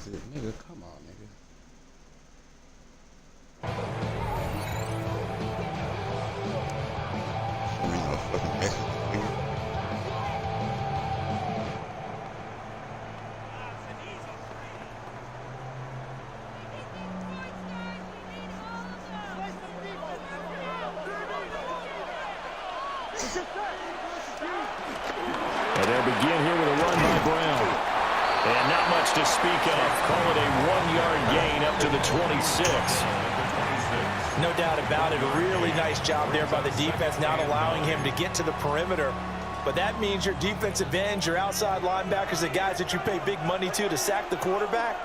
is it? Nigga, come on, nigga. Show me no fucking message, nigga. And they'll begin here with a run by Brown. And not much to speak of. Call it a 1-yard gain up to the 26. No doubt about it. A really nice job there by the defense, not allowing him to get to the perimeter. But that means your defensive ends, your outside linebackers, the guys that you pay big money to sack the quarterback,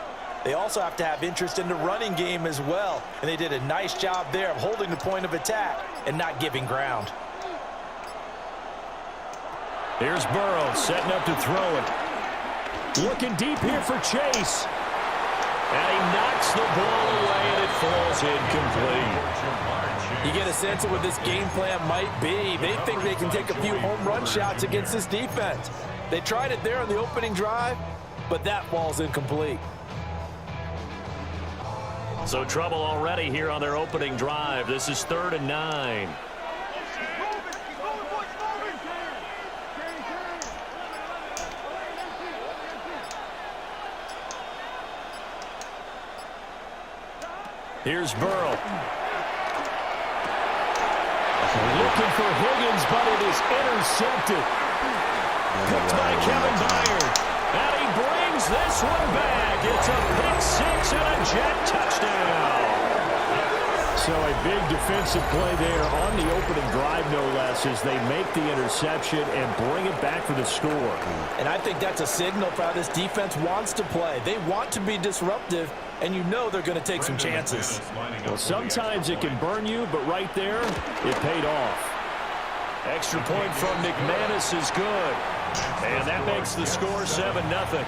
they also have to have interest in the running game as well. And they did a nice job there of holding the point of attack and not giving ground. Here's Burrow setting up to throw it. Looking deep here for Chase. And he knocks the ball away, and it falls incomplete. You get a sense of what this game plan might be. They think they can take a few home run shots against this defense. They tried it there on the opening drive, but that falls incomplete. So trouble already here on their opening drive. This is 3rd and 9. Here's Burrow. Looking for Higgins, but it is intercepted. Picked by Kevin Byard. And he brings this one back. It's a pick 6 and a Jet touchdown. So a big defensive play there on the opening drive, no less, as they make the interception and bring it back for the score. And I think that's a signal for how this defense wants to play. They want to be disruptive, and you know they're going to take some chances. Well, sometimes it can burn you, but right there, it paid off. Extra point from McManus is good. And that makes the score 7-0.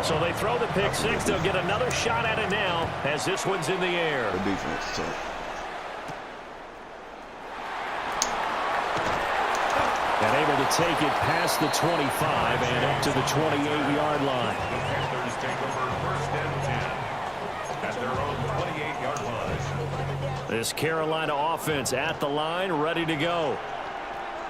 So they throw the pick 6. They'll get another shot at it now as this one's in the air. The defense, so. And able to take it past the 25 and up to the 28-yard line. The Panthers take over 1st and 10 at their own 28-yard line. This Carolina offense at the line, ready to go.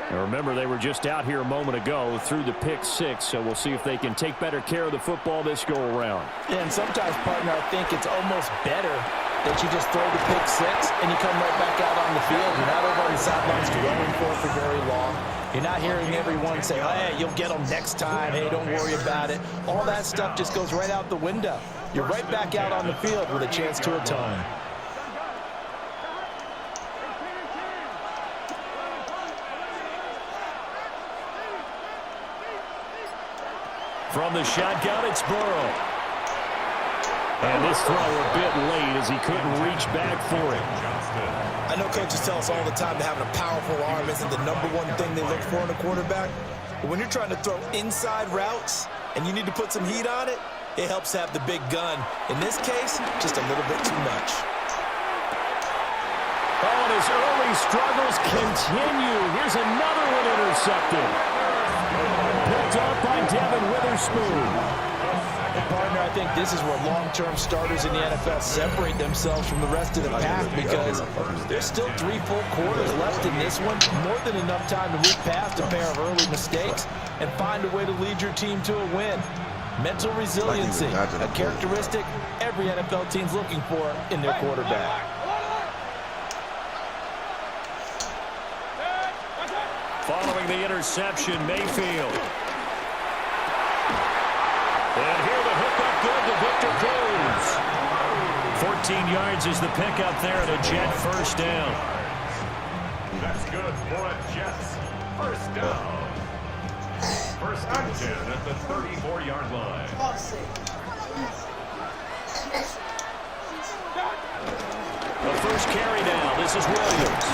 And remember, they were just out here a moment ago through the pick 6, so we'll see if they can take better care of the football this go-around. Yeah, and sometimes, partner, I think it's almost better that you just throw the pick 6 and you come right back out on the field. You're not over on the sidelines dwelling for very long. You're not hearing everyone say, oh, hey, you'll get them next time. Hey, don't worry about it. All that stuff just goes right out the window. You're right back out on the field with a chance to atone. From the shotgun, it's Burrow. And this throw a bit late as he couldn't reach back for it. I know coaches tell us all the time that having a powerful arm isn't the #1 thing they look for in a quarterback. But when you're trying to throw inside routes and you need to put some heat on it, it helps have the big gun. In this case, just a little bit too much. Oh, and his early struggles continue. Here's another one intercepted. Picked up by Devin Witherspoon. Partner, I think this is where long-term starters in the NFL separate themselves from the rest of the pack because there's still 3 full quarters left in this one. More than enough time to move past a pair of early mistakes and find a way to lead your team to a win. Mental resiliency, a characteristic every NFL team's looking for in their quarterback. Following the interception, Mayfield. And here the hook up good to Victor Cruz. 14 yards is the pickup there at a Jet first down. That's good for a Jets first down. 1st and 10 at the 34-yard line. The first carry down. This is Williams.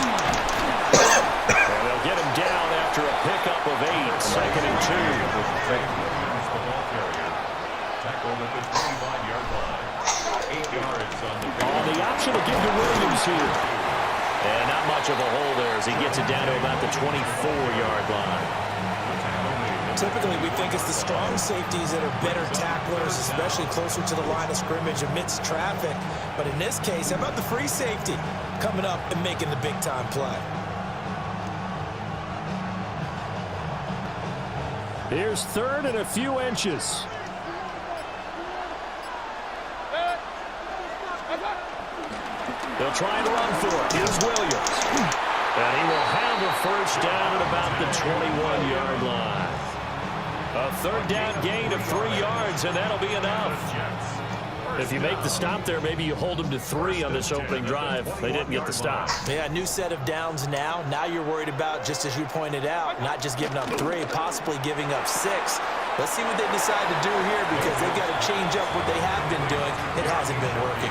And they'll get him down after a pick pickup of 8, second and 2. The ball carrier. Tackled at the 25-yard line. 8 yards on the On the option to give to Williams here. And not much of a hole there as he gets it down to about the 24-yard line. Typically, we think it's the strong safeties that are better tacklers, especially closer to the line of scrimmage amidst traffic. But in this case, how about the free safety coming up and making the big-time play? Here's third and a few inches. They'll try and run for it. Here's Williams. And he will have a first down at about the 21-yard line. A third down gain of 3 yards, and that'll be enough. If you make the stop there, maybe you hold them to 3 on this opening drive. They didn't get the stop. Yeah, new set of downs now. Now you're worried about, just as you pointed out, not just giving up 3, possibly giving up 6. Let's see what they decide to do here because they've got to change up what they have been doing. It hasn't been working.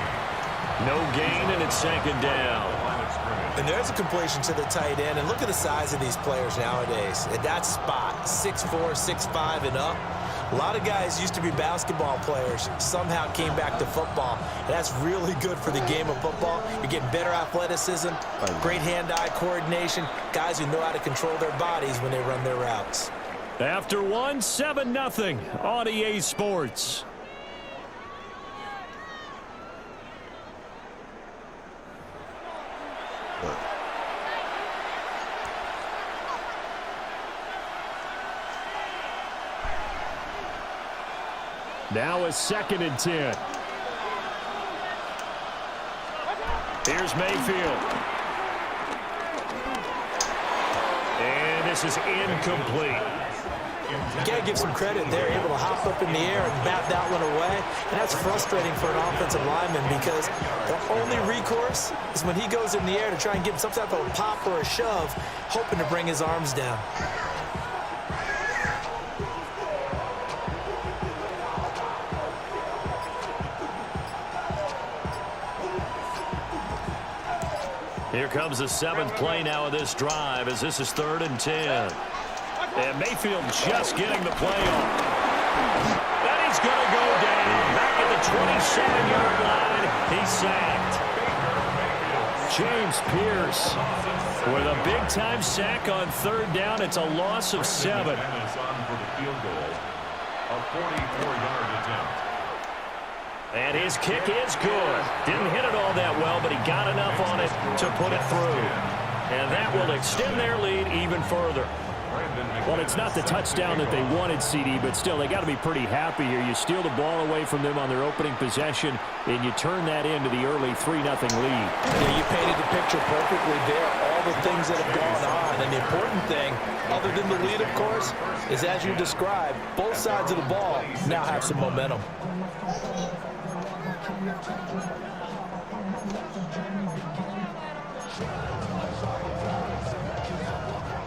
No gain, and it's second down. And there's a completion to the tight end. And look at the size of these players nowadays. At that spot, 6'4", 6'5", and up. A lot of guys used to be basketball players, somehow came back to football. And that's really good for the game of football. You're getting better athleticism, great hand-eye coordination, guys who know how to control their bodies when they run their routes. After 1, 7-0 on EA Sports. Now a 2nd and 10. Here's Mayfield. And this is incomplete. You got to give some credit. They're able to hop up in the air and bat that one away. And that's frustrating for an offensive lineman because the only recourse is when he goes in the air to try and give some type of a pop or a shove, hoping to bring his arms down. Here comes the 7th play now of this drive as this is 3rd and 10. And Mayfield just getting the play off. And he's going to go down back at the 27-yard line. He's sacked. James Pierce with a big-time sack on 3rd down. It's a loss of 7. A 44-yard attempt. And his kick is good. Didn't hit it all that well, but he got enough on it to put it through. And that will extend their lead even further. Well, it's not the touchdown that they wanted, CD, but still, they got to be pretty happy here. You steal the ball away from them on their opening possession, and you turn that into the early 3-0 lead. Yeah, you painted the picture perfectly there. All the things that have gone on. And the important thing, other than the lead, of course, is as you described, both sides of the ball now have some momentum.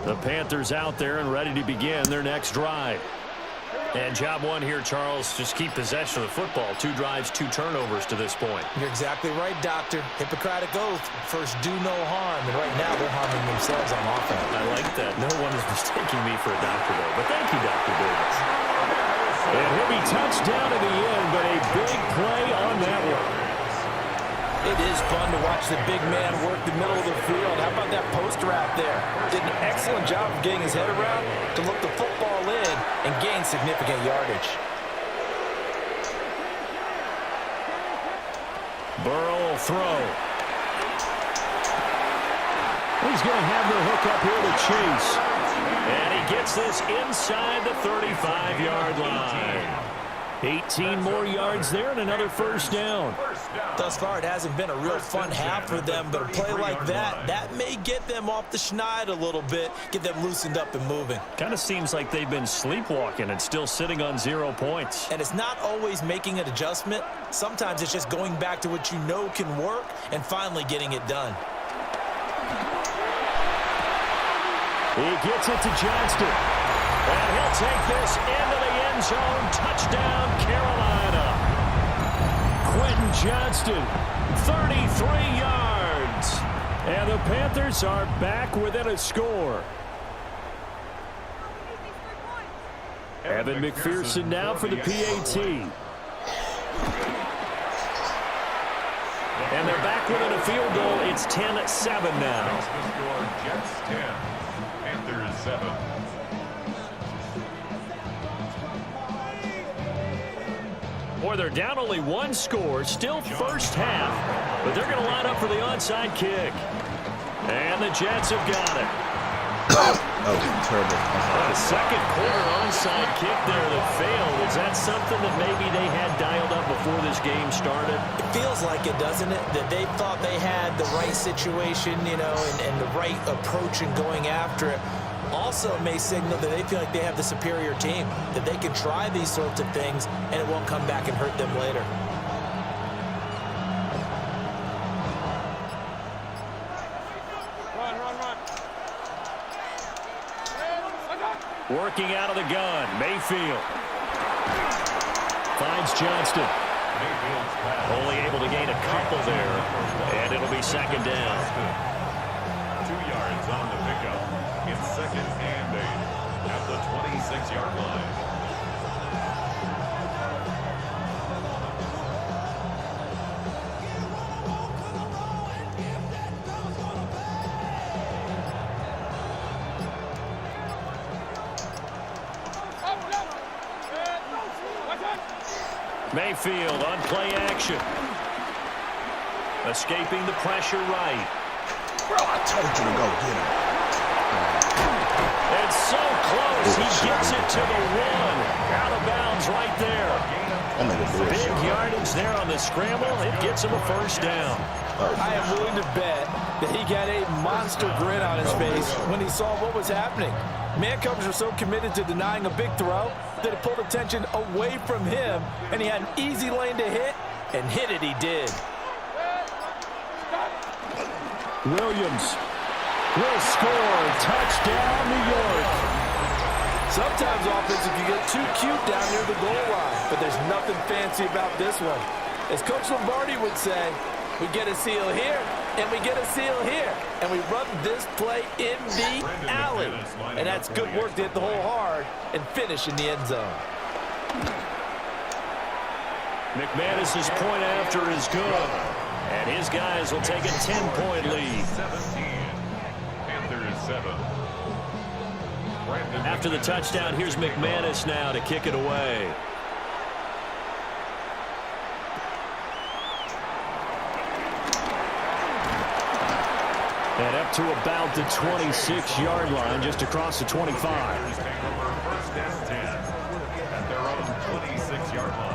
The Panthers out there and ready to begin their next drive. And job one here, Charles, just keep possession of the football. 2 drives, 2 turnovers to this point. You're exactly right, Doctor. Hippocratic oath. First, do no harm. And right now, they're harming themselves on offense. I like that. No one is mistaking me for a doctor, though. But thank you, Dr. Davis. And he'll be touched down in the end, but a big play on that one. It is fun to watch the big man work the middle of the field. How about that post route there? Did an excellent job of getting his head around to look the football in and gain significant yardage. Burrow will throw. He's going to have the hook up here to Chase. And he gets this inside the 35-yard line. 18 more yards there and another first down. Thus far, it hasn't been a real fun half for them, but a play like that may get them off the schneid a little bit, get them loosened up and moving. Kind of seems like they've been sleepwalking and still sitting on 0 points. And it's not always making an adjustment. Sometimes it's just going back to what you know can work and finally getting it done. He gets it to Johnston. And he'll take this into the end zone. Touchdown, Carolina. Quentin Johnston, 33 yards. And the Panthers are back within a score. Evan McPherson now for the PAT. And they're back within a field goal. It's 10-7 now. The score, Jets 10, Panthers 7. Boy, they're down only one score, still first half, but they're going to line up for the onside kick. And the Jets have got it. Oh, terrible. A second quarter onside kick there that failed. Is that something that maybe they had dialed up before this game started? It feels like it, doesn't it? That they thought they had the right situation, you know, and the right approach in going after it. Also may signal that they feel like they have the superior team, that they can try these sorts of things and it won't come back and hurt them later. Working out of the gun, Mayfield. Finds Johnston. Only able to gain a couple there, and it'll be second down. 2 yards on the pickup. It's second and 8 at the 26-yard line. Mayfield on play action. Escaping the pressure right. Bro, I told you to go get him. It's so close. He gets it to the 1. Out of bounds right there. Big yardage there on the scramble. It gets him a first down. I am willing to bet that he got a monster grin on his face when he saw what was happening. Mancombs were so committed to denying a big throw that it pulled attention away from him, and he had an easy lane to hit, and hit it he did. Williams will score. Touchdown, New York. Sometimes offensive can get too cute down near the goal line, but there's nothing fancy about this one. As Coach Lombardi would say, we get a seal here, and we get a seal here, and we run this play in the alley. And that's good work to hit the hole hard and finish in the end zone. McManus's point after is good, and his guys will take a 10-point lead. 17. Panthers 7. After the touchdown, here's McManus now to kick it away. And up to about the 26-yard line, just across the 25. Panthers take over first and 10 at their own 26-yard line.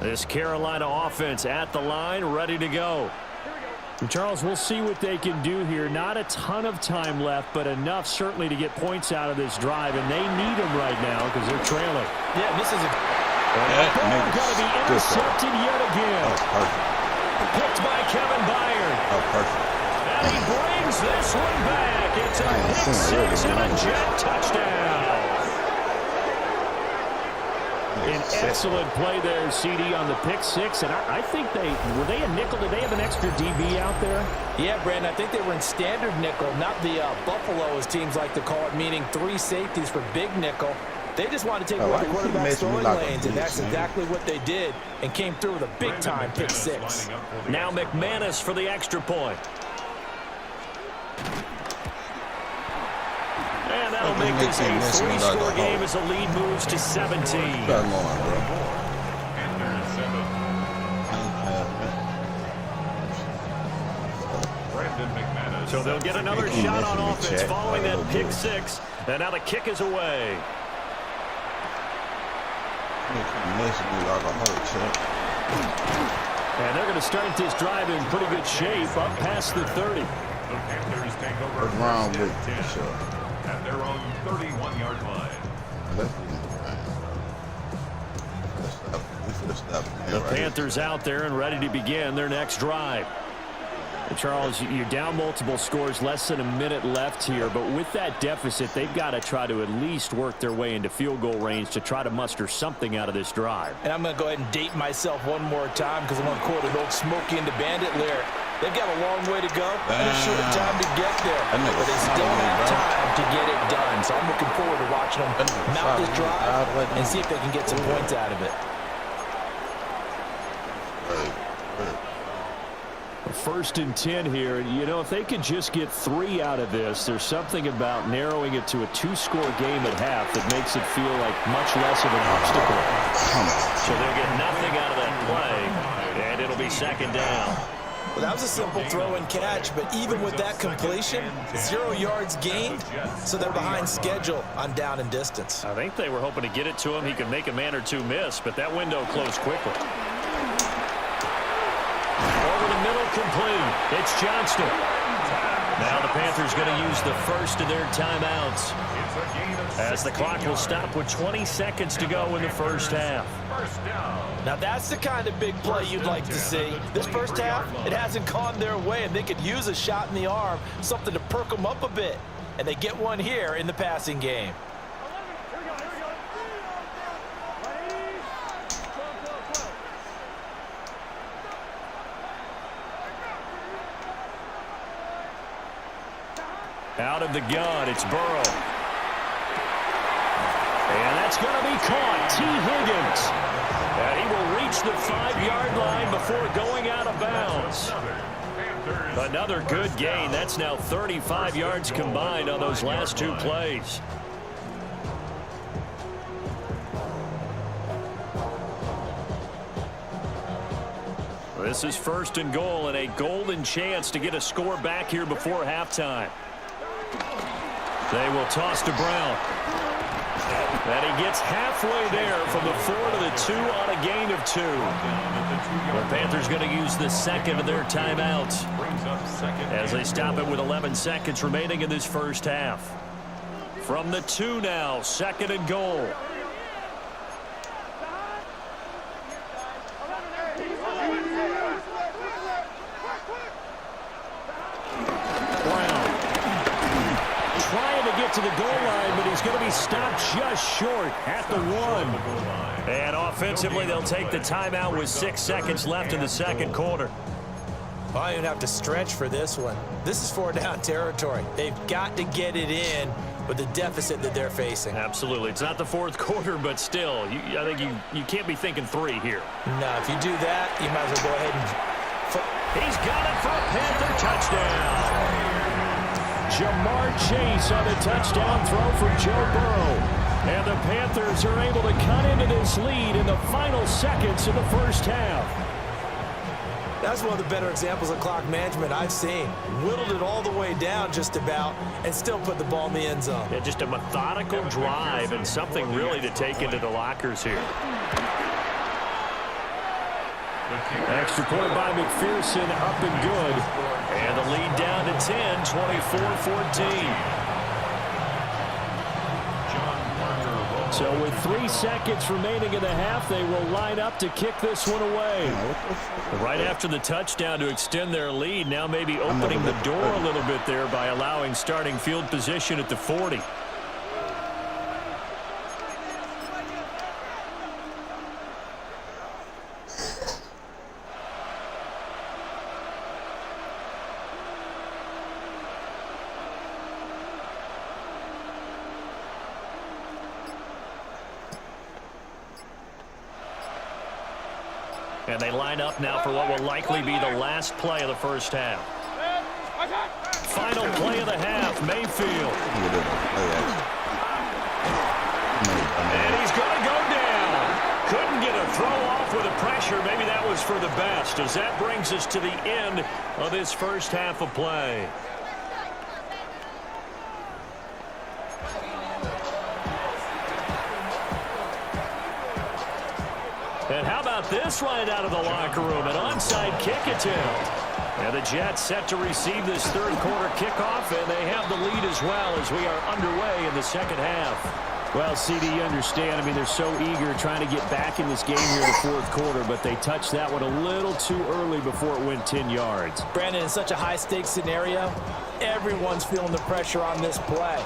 This Carolina offense at the line, ready to go. And Charles, we'll see what they can do here. Not a ton of time left, but enough certainly to get points out of this drive, and they need them right now because they're trailing. Yeah, this is a... Going to be intercepted yet again. Picked by Kevin Byard. Oh, perfect. And he brings this one back. It's a pick six and a Jet touchdown. An excellent play there, CD, on the pick six. And I think were they a nickel? Did they have an extra DB out there? Yeah, Brandon, I think they were in standard nickel, not the Buffalo, as teams like to call it, meaning 3 safeties for big nickel. They just wanted to take away the quarterback's throwing lanes, and that's exactly what they did, and came through with a big-time pick six. Now McManus for the extra point. And that'll make this a 3-score game as the lead moves to 17. So they'll get another shot on offense following that pick six. And now the kick is away. And they're going to start this drive in pretty good shape up past the 30. The Panthers take over What's wrong first with and 10 sure. at their own 31-yard line. The Panthers out there and ready to begin their next drive. Charles, you're down multiple scores, less than a minute left here, but with that deficit, they've got to try to at least work their way into field goal range to try to muster something out of this drive. And I'm going to go ahead and date myself one more time because I'm going to quote an old Smokey and the Bandit lyric. They've got a long way to go and a short time to get there, but they still have time to get it done. So I'm looking forward to watching them mount this drive and see if they can get some points out of it. First and 10 here. You know, if they could just get 3 out of this, there's something about narrowing it to a 2-score game at half that makes it feel like much less of an obstacle. So they'll get nothing out of that play, and it'll be second down. Well, that was a simple throw and catch, but even with that completion, 0 yards gained, so they're behind schedule on down and distance. I think they were hoping to get it to him. He could make a man or two miss, but that window closed quickly. Over the middle, complete. It's Johnston. Now the Panthers going to use the first of their timeouts as the clock will stop with 20 seconds to go in the first half. Now that's the kind of big play you'd like to see. This first half, it hasn't gone their way, and they could use a shot in the arm, something to perk them up a bit. And they get one here in the passing game. Out of the gun, it's Burrow. And that's going to be caught. T. Higgins. And he will reach the 5-yard line before going out of bounds. Another good gain. That's now 35 yards combined on those last 2 plays. This is first and goal and a golden chance to get a score back here before halftime. They will toss to Brown. And he gets halfway there from the 4 to the 2 on a gain of 2. The Panthers going to use the second of their timeouts as they stop it with 11 seconds remaining in this first half. From the 2 now, second and goal. To the goal line, but he's going to be stopped just short at the 1. And offensively, they'll take the timeout with 6 seconds left in the second quarter. Well, I don't even have to stretch for this one. This is 4-down territory. They've got to get it in with the deficit that they're facing. Absolutely. It's not the fourth quarter, but still, I think you can't be thinking 3 here. No, if you do that, you might as well go ahead and... He's got it for a Panther touchdown. Jamar Chase on a touchdown throw for Joe Burrow. And the Panthers are able to cut into this lead in the final seconds of the first half. That's one of the better examples of clock management I've seen. Whittled it all the way down just about and still put the ball in the end zone. Yeah, just a methodical drive and something really to take into the lockers here. Extra point by McPherson, up and good. And the lead down to 10, 24-14. So with 3 seconds remaining in the half, they will line up to kick this one away. Right after the touchdown to extend their lead, now maybe opening the door a little bit there by allowing starting field position at the 40. And they line up now for what will likely be the last play of the first half. Final play of the half, Mayfield. And he's going to go down. Couldn't get a throw off with the pressure. Maybe that was for the best, as that brings us to the end of this first half of play. And how about this right out of the locker room? An onside kick attempt. And the Jets set to receive this third quarter kickoff, and they have the lead as well as we are underway in the second half. Well, CD, you understand. I mean, they're so eager trying to get back in this game here in the fourth quarter, but they touched that one a little too early before it went 10 yards. Brandon, in such a high-stakes scenario, everyone's feeling the pressure on this play.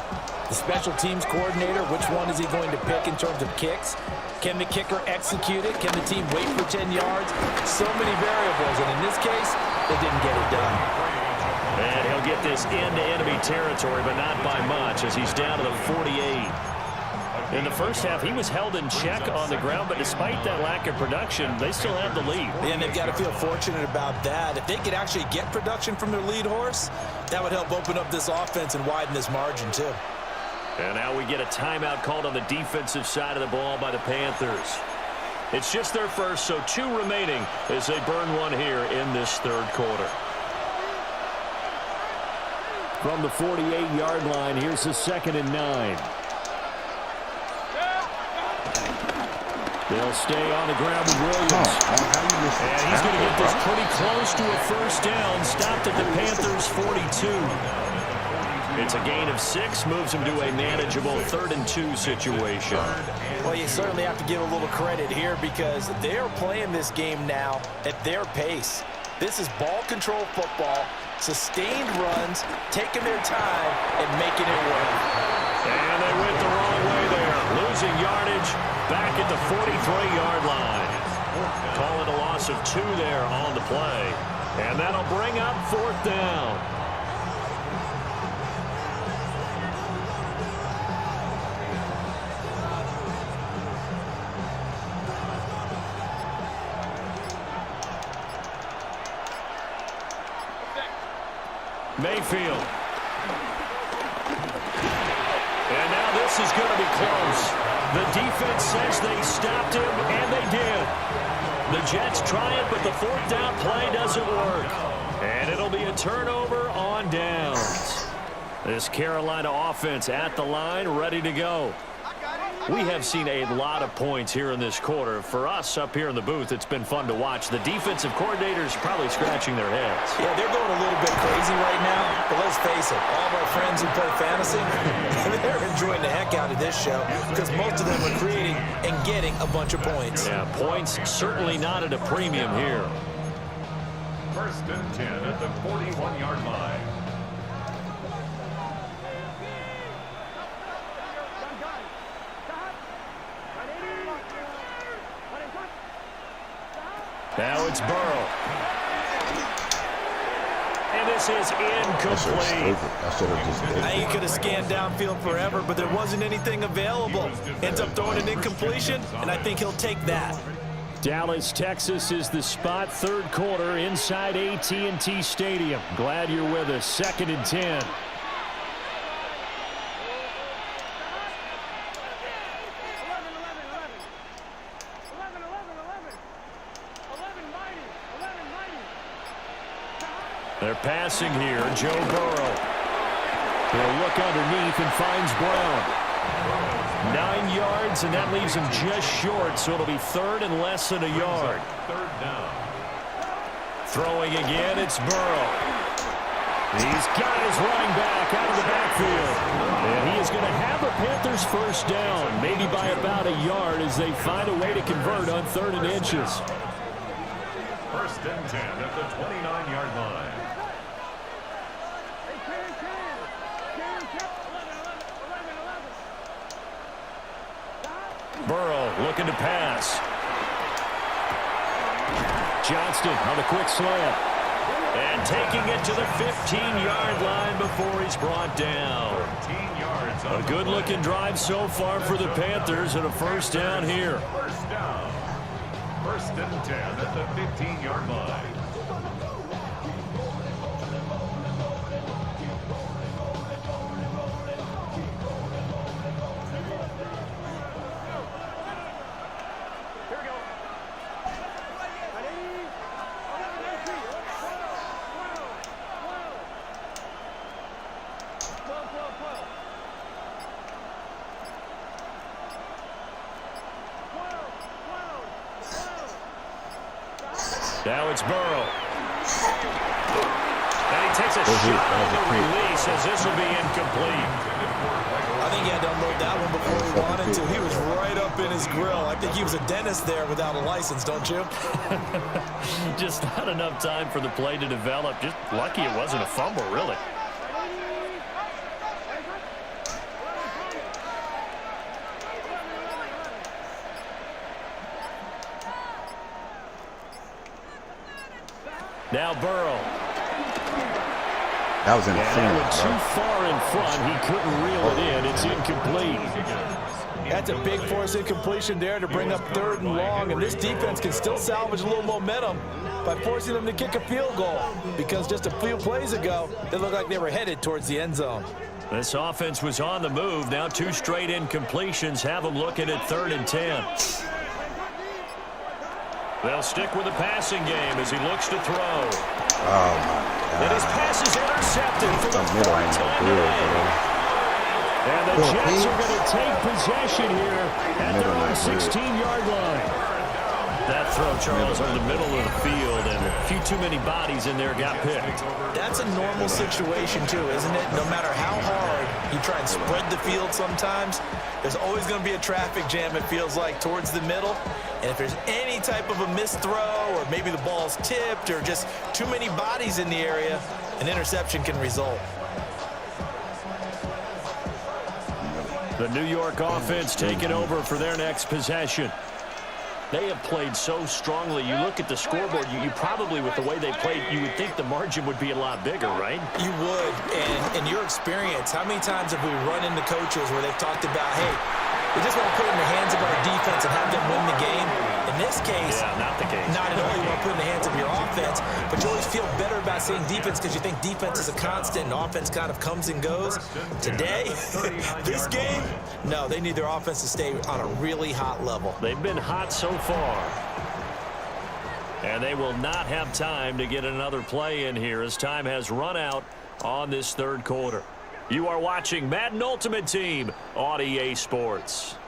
The special teams coordinator, which one is he going to pick in terms of kicks? Can the kicker execute it? Can the team wait for 10 yards? So many variables, and in this case, they didn't get it done. And he'll get this into enemy territory, but not by much as he's down to the 48. In the first half, he was held in check on the ground, but despite that lack of production, they still have the lead. And they've got to feel fortunate about that. If they could actually get production from their lead horse, that would help open up this offense and widen this margin too. And now we get a timeout called on the defensive side of the ball by the Panthers. It's just their first, so 2 remaining as they burn one here in this third quarter. From the 48-yard line, here's the 2nd and 9. They'll stay on the ground with Williams. And he's going to get this pretty close to a first down. Stopped at the Panthers' 42. It's a gain of 6, moves him to a manageable 3rd and 2 situation. Well, you certainly have to give a little credit here because they are playing this game now at their pace. This is ball control football, sustained runs, taking their time and making it work. And they went the wrong way there, losing yardage back at the 43-yard line. Call it a loss of 2 there on the play. And that'll bring up 4th down. Mayfield. And now this is going to be close. The defense says they stopped him, and they did. The Jets try it, but the 4th down play doesn't work. And it'll be a turnover on downs. This Carolina offense at the line, ready to go. We have seen a lot of points here in this quarter. For us up here in the booth, it's been fun to watch. The defensive coordinators probably scratching their heads. Yeah, they're going a little bit crazy right now, but let's face it, all of our friends who play fantasy, they're enjoying the heck out of this show because most of them are creating and getting a bunch of points. Yeah, points certainly not at a premium here. 1st and 10 at the 41-yard line. Now it's Burrow. And this is incomplete. I think he could have scanned downfield forever, but there wasn't anything available. Ends up throwing an incompletion, and I think he'll take that. Dallas, Texas is the spot. 3rd quarter inside AT&T Stadium. Glad you're with us. 2nd and 10. They're passing here. Joe Burrow. He'll look underneath and finds Brown. 9 yards, and that leaves him just short, so it'll be 3rd and less than a yard. 3rd down. Throwing again, it's Burrow. He's got his running back out of the backfield. And he is going to have the Panthers' first down, maybe by about a yard as they find a way to convert on 3rd and inches. 1st and 10 at the 29-yard line. Burrow looking to pass. Johnston on the quick slant. And taking it to the 15-yard line before he's brought down. 13 yards. A good-looking drive so far for the Panthers and a first down here. 1st down. 1st and 10 at the 15-yard line. Now it's Burrow. And he takes a shot on the release as this will be incomplete. I think he had to unload that one before he wanted to. He was right up in his grill. I think he was a dentist there without a license, don't you? Just not enough time for the play to develop. Just lucky it wasn't a fumble, really. Now Burrow. That was interference. Too far in front. He couldn't reel it in. It's incomplete. That's a big force incompletion there to bring up 3rd and long. And this defense can still salvage a little momentum by forcing them to kick a field goal. Because just a few plays ago, it looked like they were headed towards the end zone. This offense was on the move. Now 2 straight incompletions have them looking at 3rd and 10. They'll stick with the passing game as he looks to throw. Oh, my God. And his pass is intercepted for the 4th time today. And the Jets are going to take possession here at their own 16-yard line. That throw, Charles, over the middle of the field, and a few too many bodies in there got picked. That's a normal situation, too, isn't it? No matter how hard you try and spread the field sometimes, there's always going to be a traffic jam, it feels like, towards the middle. And if there's any type of a missed throw or maybe the ball's tipped or just too many bodies in the area, an interception can result. The New York offense taking over for their next possession. They have played so strongly. You look at the scoreboard, you probably, with the way they played, you would think the margin would be a lot bigger, right? You would. And in your experience, how many times have we run into coaches where they've talked about, hey, we just want to put it in the hands of our defense and have them win the game? In this case, not the case. Not at all. You want to put it in the hands of your offense, but you always feel better about seeing defense because you think defense is a constant and offense kind of comes and goes. Today, this game, no, they need their offense to stay on a really hot level. They've been hot so far. And they will not have time to get another play in here as time has run out on this 3rd quarter. You are watching Madden Ultimate Team on EA Sports.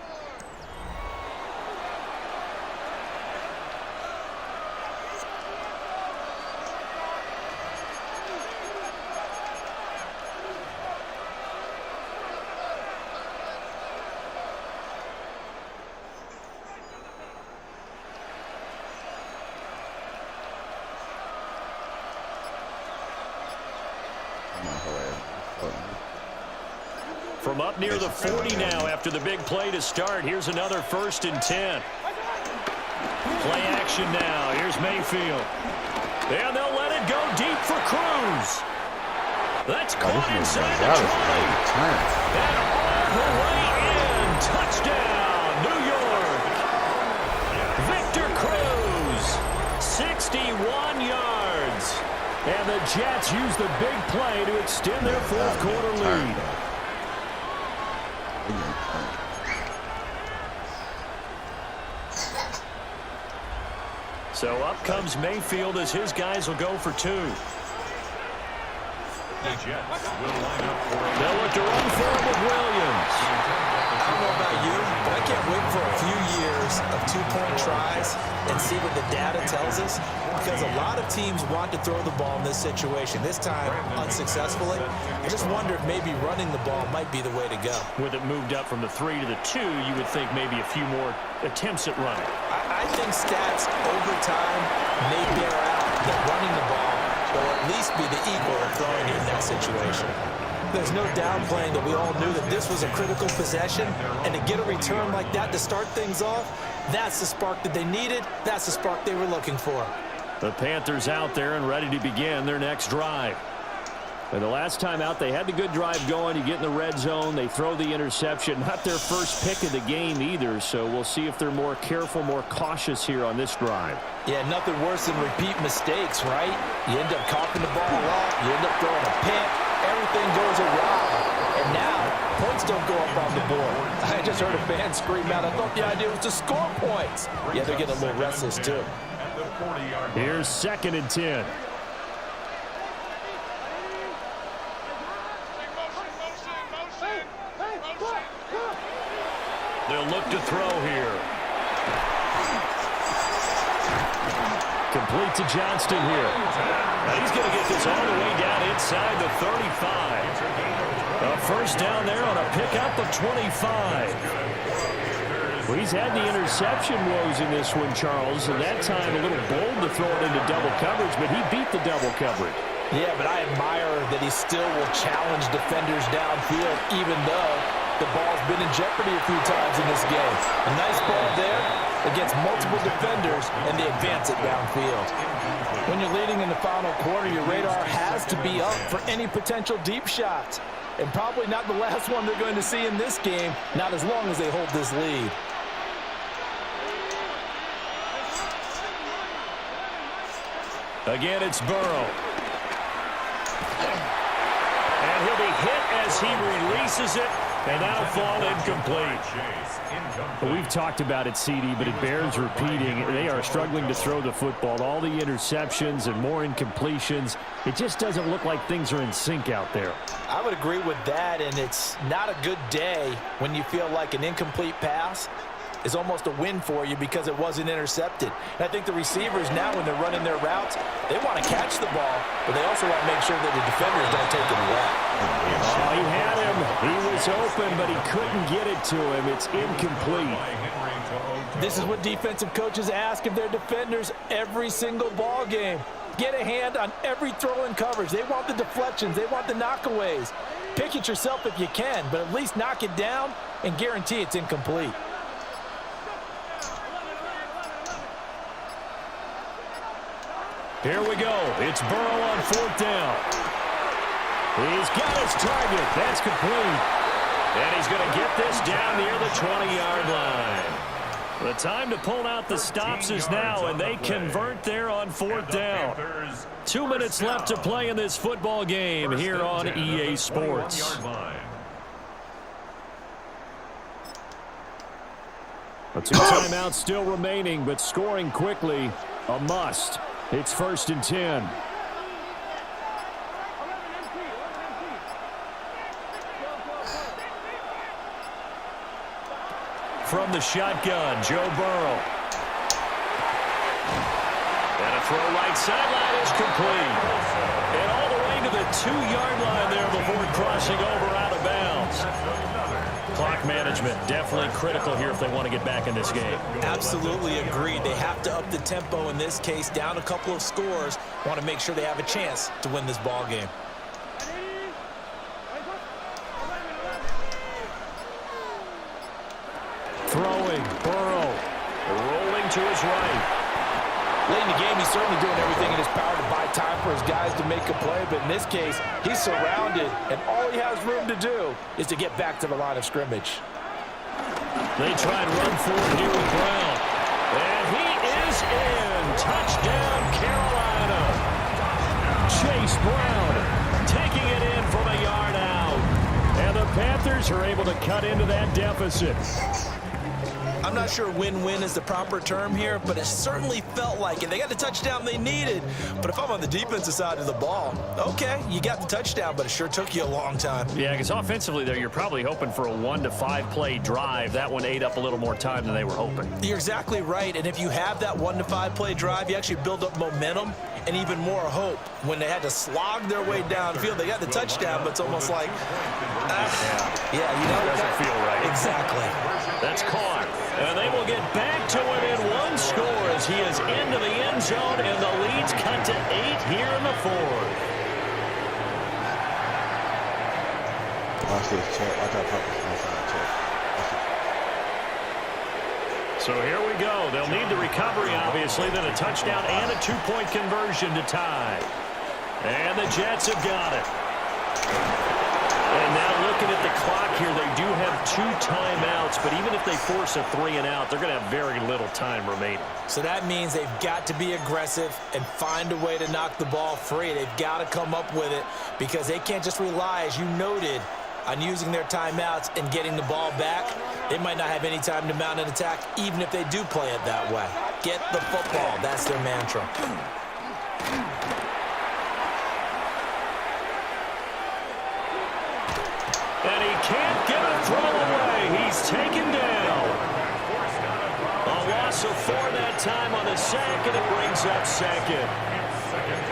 From up near the 40 now after the big play to start. Here's another 1st and 10. Play action now. Here's Mayfield. And they'll let it go deep for Cruz. That's caught inside the 20. And all the way in. Touchdown, New York. Victor Cruz, 61 yards. And the Jets use the big play to extend their 4th quarter lead. So up comes Mayfield as his guys will go for 2. The Jets will line up for a... They'll look to run for it with Williams. I don't know about you, but I can't wait for a few years of 2-point tries and see what the data tells us, because a lot of teams want to throw the ball in this situation. This time, unsuccessfully. I just wonder if maybe running the ball might be the way to go. With it moved up from the 3 to the 2, you would think maybe a few more attempts at running. I think stats over time may bear out that running the ball will at least be the equal of throwing it in that situation. There's no downplaying that we all knew that this was a critical possession, and to get a return like that to start things off, that's the spark that they needed. That's the spark they were looking for. The Panthers out there and ready to begin their next drive. And the last time out, they had the good drive going. You get in the red zone, they throw the interception. Not their first pick of the game either, so we'll see if they're more careful, more cautious here on this drive. Yeah, nothing worse than repeat mistakes, right? You end up coughing the ball up, you end up throwing a pick, everything goes awry. And now, points don't go up on the board. I just heard a fan scream out, I thought the idea was to score points. Yeah, they're getting a little restless too. Here's 2nd and 10. They'll look to throw here. Complete to Johnston here. Now he's going to get this all the way down inside the 35. A first down there on a pickup of 25. Well, he's had the interception woes in this one, Charles, and that time a little bold to throw it into double coverage, but he beat the double coverage. Yeah, but I admire that he still will challenge defenders downfield, even though the ball's been in jeopardy a few times in this game. A nice ball there against multiple defenders, and they advance it downfield. When you're leading in the final quarter, your radar has to be up for any potential deep shots. And probably not the last one they're going to see in this game, not as long as they hold this lead. Again, it's Burrow. And he'll be hit as he releases it, and that'll fall incomplete. Well, we've talked about it, CD, but it bears repeating. They are struggling to throw the football. All the interceptions and more incompletions. It just doesn't look like things are in sync out there. I would agree with that, and it's not a good day when you feel like an incomplete pass is almost a win for you because it wasn't intercepted. And I think the receivers now, when they're running their routes, they want to catch the ball, but they also want to make sure that the defenders don't take it away. Oh, he had him. He was open, but he couldn't get it to him. It's incomplete. This is what defensive coaches ask of their defenders every single ball game. Get a hand on every throw in coverage. They want the deflections. They want the knockaways. Pick it yourself if you can, but at least knock it down and guarantee it's incomplete. Here we go. It's Burrow on fourth down. He's got his target. That's complete. And he's going to get this down near the 20-yard line. The time to pull out the stops is now, and they convert there on fourth down. 2 minutes left to play in this football game here on EA Sports. A 2 timeouts still remaining, but scoring quickly, a must. It's 1st and 10. From the shotgun, Joe Burrow. And a throw right sideline is complete. And all the way to the 2-yard line there before crossing over out of bounds. Clock management definitely critical here if they want to get back in this game. Absolutely agreed. They have to up the tempo in this case, down a couple of scores. Want to make sure they have a chance to win this ball game. Throwing, Burrow, rolling to his right. Late in the game, he's certainly doing everything in his power to buy time for his guys to make a play, but in this case, he's surrounded, and all he has room to do is to get back to the line of scrimmage. They try and run forward here with Brown. And he is in. Touchdown, Carolina. Chase Brown taking it in from a yard out. And the Panthers are able to cut into that deficit. I'm not sure win-win is the proper term here, but it certainly felt like it. They got the touchdown they needed. But if I'm on the defensive side of the ball, okay, you got the touchdown, but it sure took you a long time. Yeah, because offensively there, you're probably hoping for a 1 to 5 play drive. That one ate up a little more time than they were hoping. You're exactly right, and if you have that 1 to 5 play drive, you actually build up momentum and even more hope. When they had to slog their way downfield, they got the touchdown, but it's almost like, you know, it doesn't feel right. Exactly. That's caught. And they will get back to it in one score as he is into the end zone, and the lead's cut to 8 here in the 4th. Watch this, check. I got purpose inside, check. So here we go. They'll need the recovery, obviously, then a touchdown and a 2-point conversion to tie. And the Jets have got it. And now looking at the clock here, they do have 2 timeouts, but even if they force a 3-and-out, they're going to have very little time remaining. So that means they've got to be aggressive and find a way to knock the ball free. They've got to come up with it because they can't just rely, as you noted, on using their timeouts and getting the ball back. They might not have any time to mount an attack, even if they do play it that way. Get the football. That's their mantra. And he can't get a throw away. He's taken down. A loss whistle for that time on the sack, and it brings up second.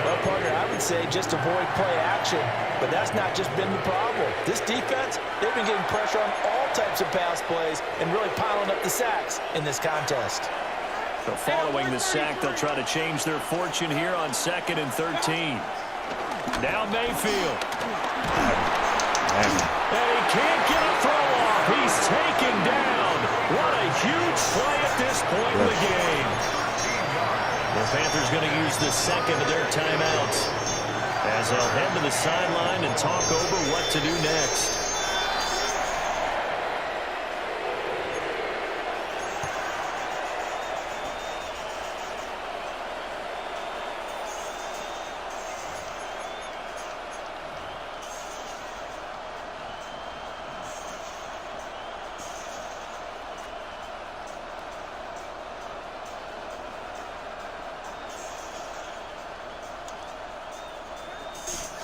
Well, partner, I would say just avoid play action, but that's not just been the problem. This defense, they've been getting pressure on all types of pass plays and really piling up the sacks in this contest. So following the sack, they'll try to change their fortune here on 2nd and 13. Now Mayfield. And he can't get a throw off. He's taken down. What a huge play at this point in the game. The Panthers going to use the second of their timeouts as they'll head to the sideline and talk over what to do next.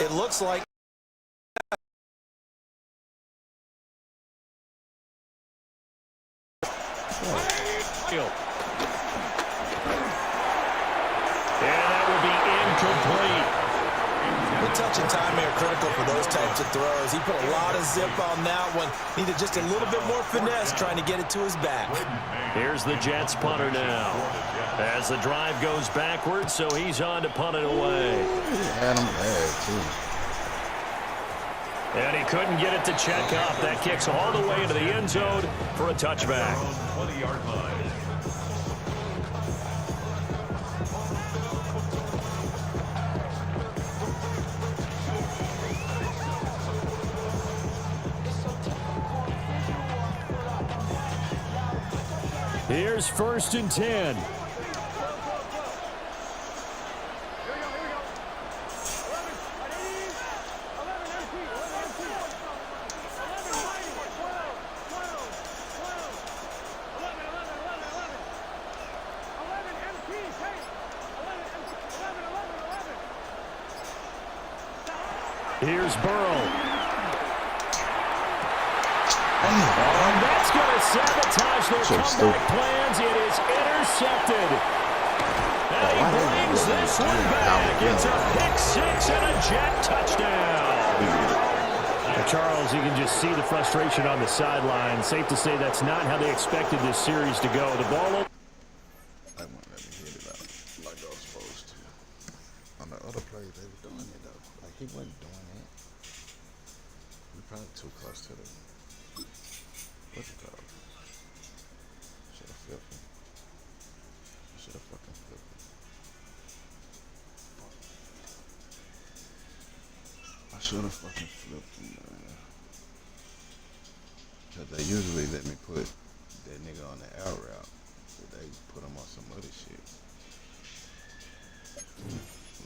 It looks like that will be incomplete. the touch and timing are critical for those types of throws. He put a lot of zip on that one. Needed just a little bit more finesse trying to get it to his back. Here's the Jets punter now. As the drive goes backwards, so he's on to punt it away. Had him bad, too. And he couldn't get it to check up. That kicks all the way into the end zone for a touchback. 20-yard line. Here's 1st and 10. Here's Burrow. And that's going to sabotage their comeback plans. It is intercepted. And he brings this one back. It's a pick-6 and a Jet touchdown. Charles, you can just see the frustration on the sideline. Safe to say that's not how they expected this series to go. The ball. I won't let me hit it out like I was supposed to. On the other plays, they were doing it, though. Like, he wasn't doing it. We're probably too close to the... What's it called? Should have flipped him. Should have fucking flipped him. I should have fucking flipped him, man. Because they usually let me put that nigga on the out route. But they put him on some other shit.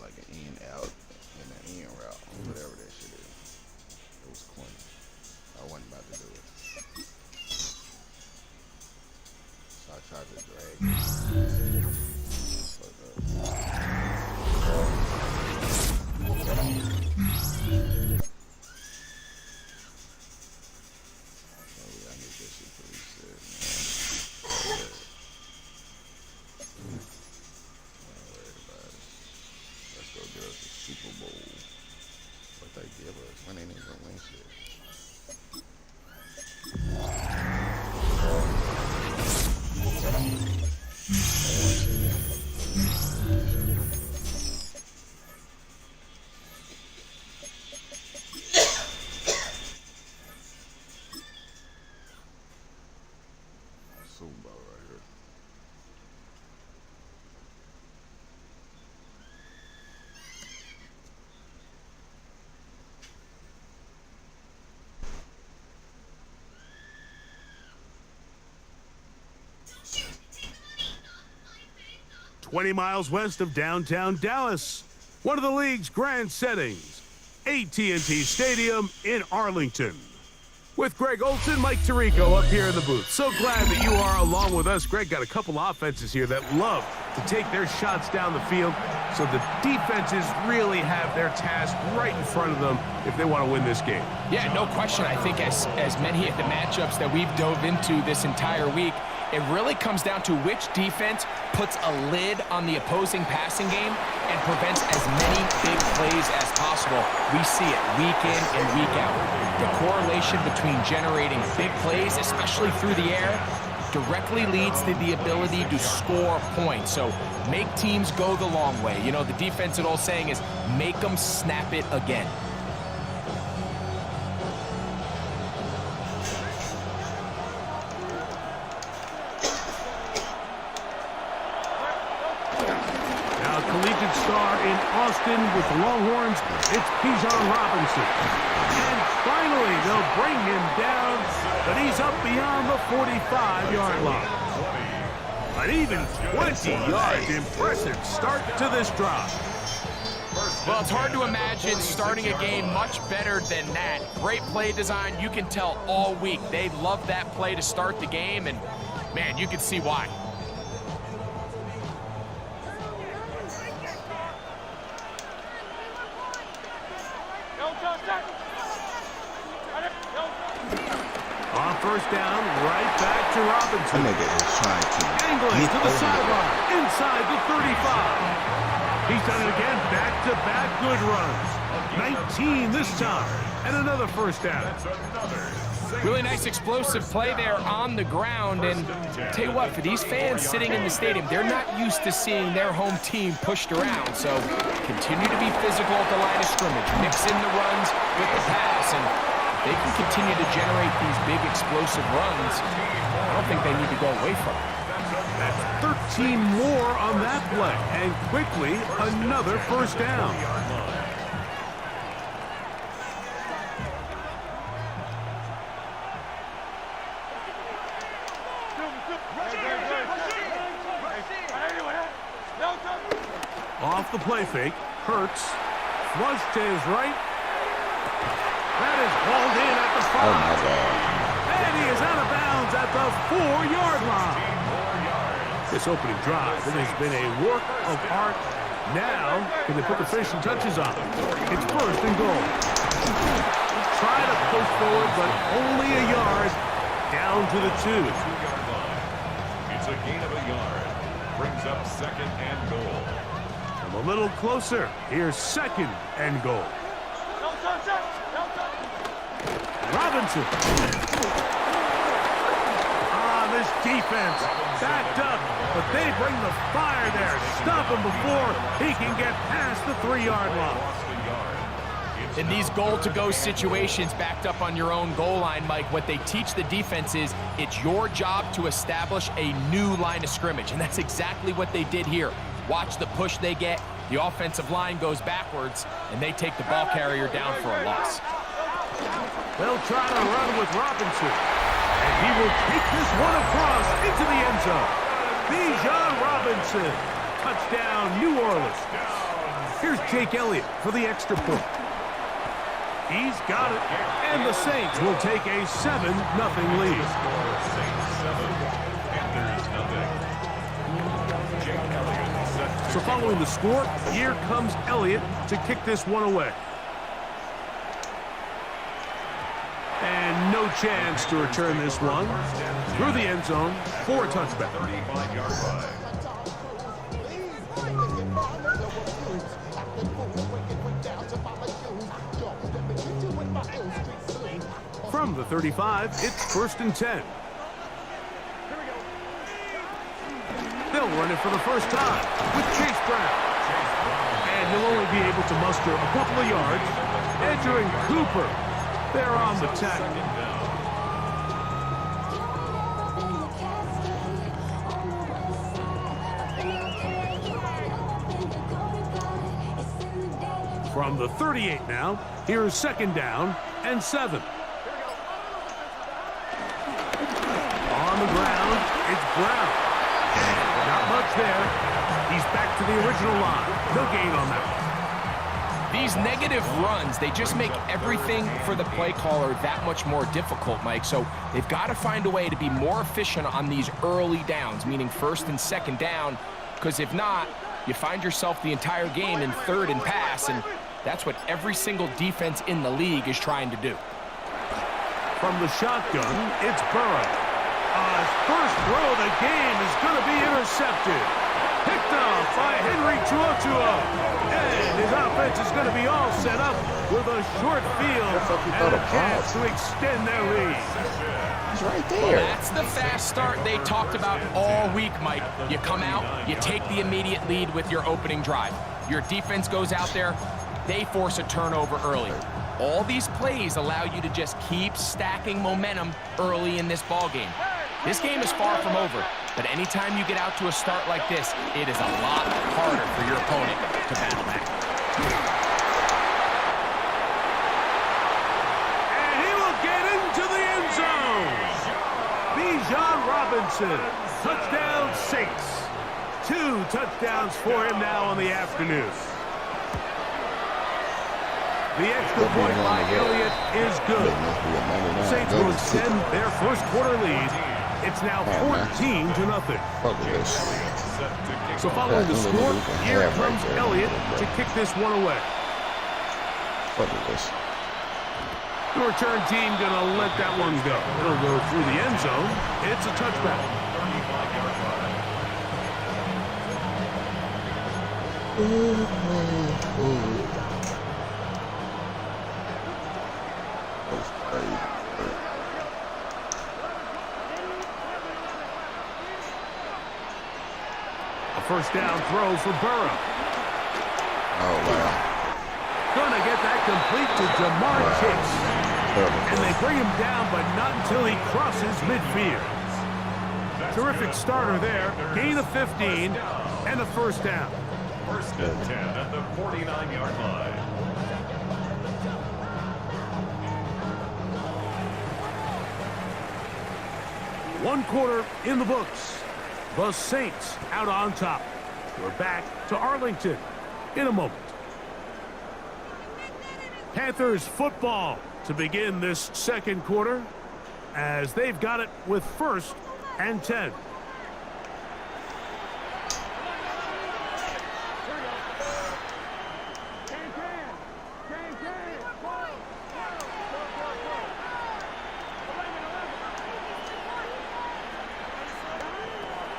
Like an in out and an in route. Whatever that shit is. It was corny. I wasn't about to do it. So I tried to drag it. Super Bowl. What they give us when they ain't gonna win shit. Super Bowl right here. "20 miles west of downtown Dallas, one of the league's grand settings, AT&T Stadium in Arlington. With Greg Olsen, Mike Tirico up here in the booth. So glad that you are along with us. Greg got a couple offenses here that love to take their shots down the field, so the defenses really have their task right in front of them if they want to win this game. Yeah, no question. I think as many of the matchups that we've dove into this entire week, It really comes down to which defense puts a lid on the opposing passing game and prevents as many big plays as possible. We see it week in and week out. The correlation between generating big plays, especially through the air, directly leads to the ability to score points. So make teams go the long way. You know, the defense, an old saying is, make them snap it again. Now, collegiate star in Austin with the Longhorns, it's Bijan Robinson. And finally, they'll bring him down, but he's up beyond the 45-yard line. An even 20 yards. Impressive start to this drive. Well, it's hard to imagine starting a game much better than that. Great play design. You can tell all week they love that play to start the game, and, man, you can see why. On first down, right back to Robinson. That nigga is trying to Angling get to the over sideline, inside the 35. He's done it again, back-to-back good runs. 19 this time, and another first down. Really nice explosive play there on the ground, and tell you what, for these fans sitting in the stadium, they're not used to seeing their home team pushed around, so continue to be physical at the line of scrimmage, mix in the runs with the pass, and they can continue to generate these big explosive runs. I don't think they need to go away from it. That's 13 more on that play, and quickly another first down. Off the play fake, Hurts, flush to his right. That is hauled in at the 5. Oh, my God. And he is out of bounds at the 4-yard line. This opening drive, it has been a work of art. Now, can they put the finishing touches on it? It's first and goal. Try to push forward, but only a yard down to the 2. It's a gain of a yard. Brings up second and goal. A little closer. Here's second and goal. Robinson. This defense backed up, but they bring the fire there. Stop him before he can get past the 3-yard line. In these goal-to-go situations backed up on your own goal line, Mike, what they teach the defense is it's your job to establish a new line of scrimmage, and that's exactly what they did here. Watch the push they get. The offensive line goes backwards, and they take the ball carrier down for a loss. They'll try to run with Robinson, and he will take this one across into the end zone. Bijan Robinson, touchdown, New Orleans. Here's Jake Elliott for the extra point. He's got it, and the Saints will take a 7-0 lead. So following the score, here comes Elliott to kick this one away. And no chance to return this one through the end zone for a touchback. 35-yard line. From the 35, it's first and 10. They'll run it for the first time with Chase Brown. And he'll only be able to muster a couple of yards. Edgerrin Cooper, they're on the tackle. From the 38 now, here's second down and 7. On the ground, it's Brown. Not much there. He's back to the original line. No gain on that one. These negative runs, they just make everything for the play caller that much more difficult, Mike. So they've got to find a way to be more efficient on these early downs, meaning first and second down, because if not, you find yourself the entire game in third and pass, and that's what every single defense in the league is trying to do. From the shotgun, it's Burrow. first throw of the game is going to be intercepted. Picked off by Henry TuoTuo. And his offense is going to be all set up with a short field and a chance to extend their lead. He's right Well, there. that's the fast start they talked about all week, Mike. You come out, you take the immediate lead with your opening drive. Your defense goes out there, they force a turnover early. All these plays allow you to just keep stacking momentum early in this ball game. This game is far from over, but anytime you get out to a start like this, it is a lot harder for your opponent to battle back. And he will get into the end zone. Bijan Robinson, touchdown Saints. 2 touchdowns for him now on the afternoon. The extra point by Elliott is good. The Saints will extend their first quarter lead. It's now 14-0. Fuck this. So following the score, here comes Elliott to kick this one away. Fuck this. The return team gonna let that one go. It'll go through the end zone. It's a touchback. A first down throw for Burrow. Oh, wow. Gonna get that complete to Jamar Chase. And they bring him down, but not until he crosses midfield. Terrific starter there. Gain of 15 and a first down. First and 10 at the 49-yard line. One quarter in the books. The Saints out on top. We're back to Arlington in a moment. Panthers football to begin this second quarter as they've got it with first and 10.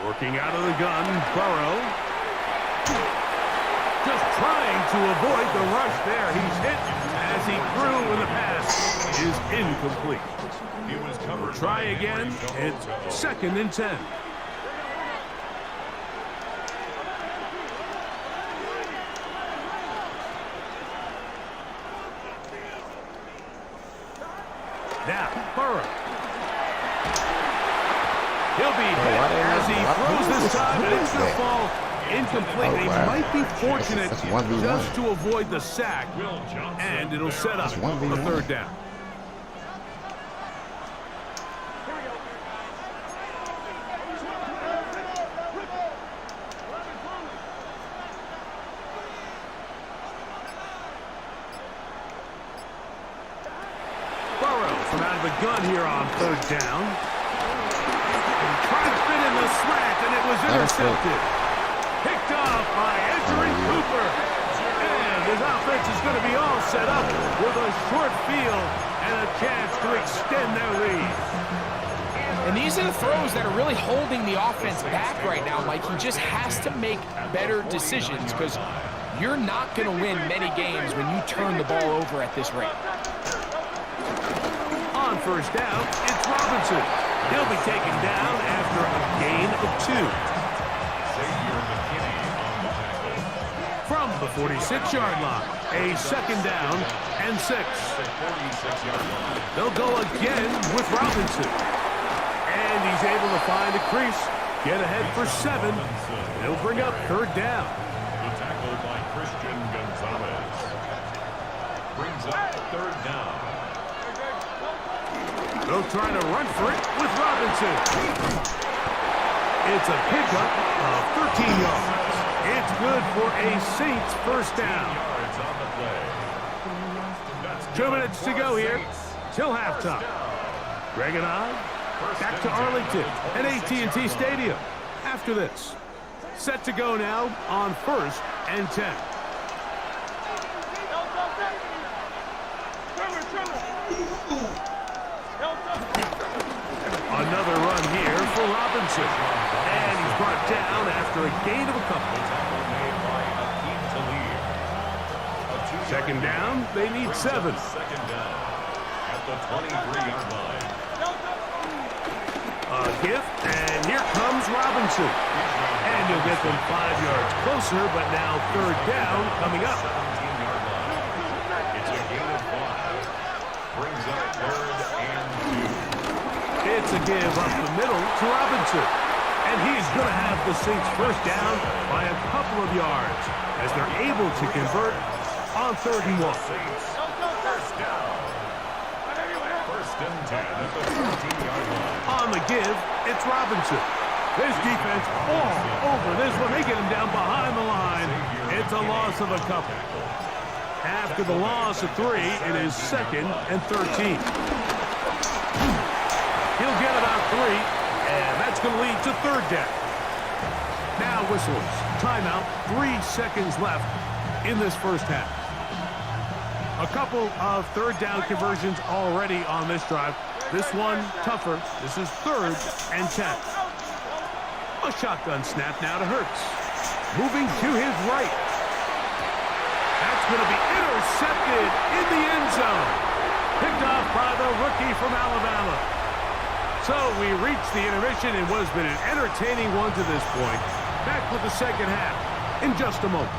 Working out of the gun, Burrow. Just trying to avoid the rush there. He's hit as he threw and the pass is incomplete. He was covered. Try again. It's second and 10. Now, Burrow. He'll be hit as he throws this time, and it's going to fall incomplete. They might be fortunate just to avoid the sack, and it'll set up the third down. Burrow from out of the gun here on third down. Trying to fit in the slant, and it was intercepted. Picked off by Edgerrin Cooper. And his offense is going to be all set up with a short field and a chance to extend their lead. And these are the throws that are really holding the offense back right now, Mike. He just has to make better decisions because you're not going to win many games when you turn the ball over at this rate. On first down, it's Robinson. He'll be taken down after a gain of 2. From the 46-yard line, a second down and 6. They'll go again with Robinson. And he's able to find a crease, get ahead for 7. He'll bring up third down. The tackle by Christian Gonzalez brings up third down. They'll try to run for it with Robinson. It's a pickup of 13 yards. It's good for a Saints first down. Yards on the play. 2 minutes to go here till halftime. Greg and I back to Arlington at AT&T Stadium after this. Set to go now on first and 10. Another run here for Robinson. And he's brought down after a gain of a couple. Second down, they need 7. Second down at the 23-yard line. A gift, and here comes Robinson. And he'll get them 5 yards closer, but now third down coming up. 17-yard line. It's a gain of 5. Brings up third and 2. It's a give up the middle to Robinson. And he's going to have the Saints first down by a couple of yards as they're able to convert on third and 1. First down. First and 10 at the 14-yard line. On the give, it's Robinson. This defense all over this one. They get him down behind the line. It's a loss of a couple. After the loss of 3, it is second and 13. He'll get about 3, and that's going to lead to third down. Now whistles. Timeout. 3 seconds left in this first half. A couple of third down conversions already on this drive. This one tougher. This is third and 10. A shotgun snap now to Hurts. Moving to his right. That's going to be intercepted in the end zone. Picked off by the rookie from Alabama. So we reached the intermission in what has been an entertaining one to this point. Back with the second half in just a moment.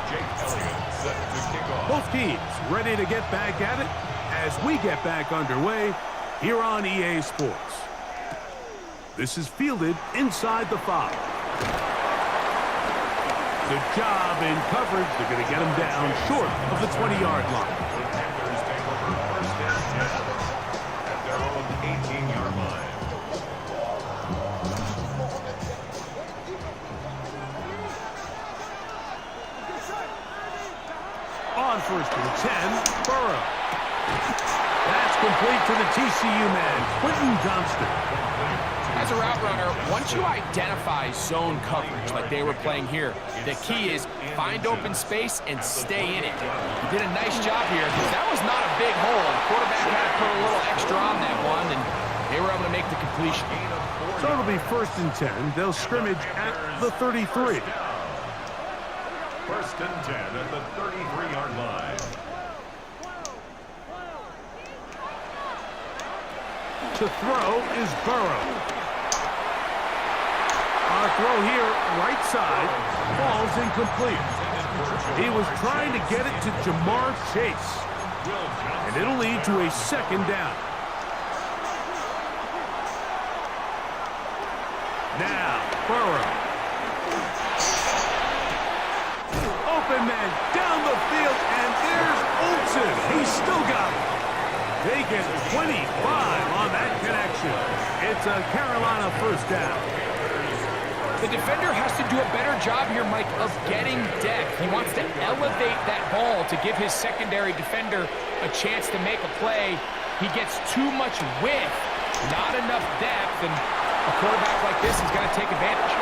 Jake Elliott set to kick off. Both teams ready to get back at it as we get back underway here on EA Sports. This is fielded inside the 5. Good job in coverage. They're going to get him down short of the 20-yard line. The Panthers take over first and 10 at their own 18-yard line. On first and 10, Burrow. That's complete to the TCU man, Quentin Johnston. As a route runner, once you identify zone coverage like they were playing here, the key is find open space and stay in it. He did a nice job here because that was not a big hole. The quarterback had to put a little extra on that one, and they were able to make the completion. So it'll be first and 10. They'll scrimmage at the 33. First and 10 at the 33-yard line. To throw is Burrow. Our throw here, right side, falls incomplete. He was trying to get it to Jamar Chase. And it'll lead to a second down. Now, Burrow. Open man down the field, and there's Olsen. He's still got it. They get 25 on that connection. It's a Carolina first down. The defender has to do a better job here, Mike, of getting depth. He wants to elevate that ball to give his secondary defender a chance to make a play. He gets too much width, not enough depth, and a quarterback like this is going to take advantage.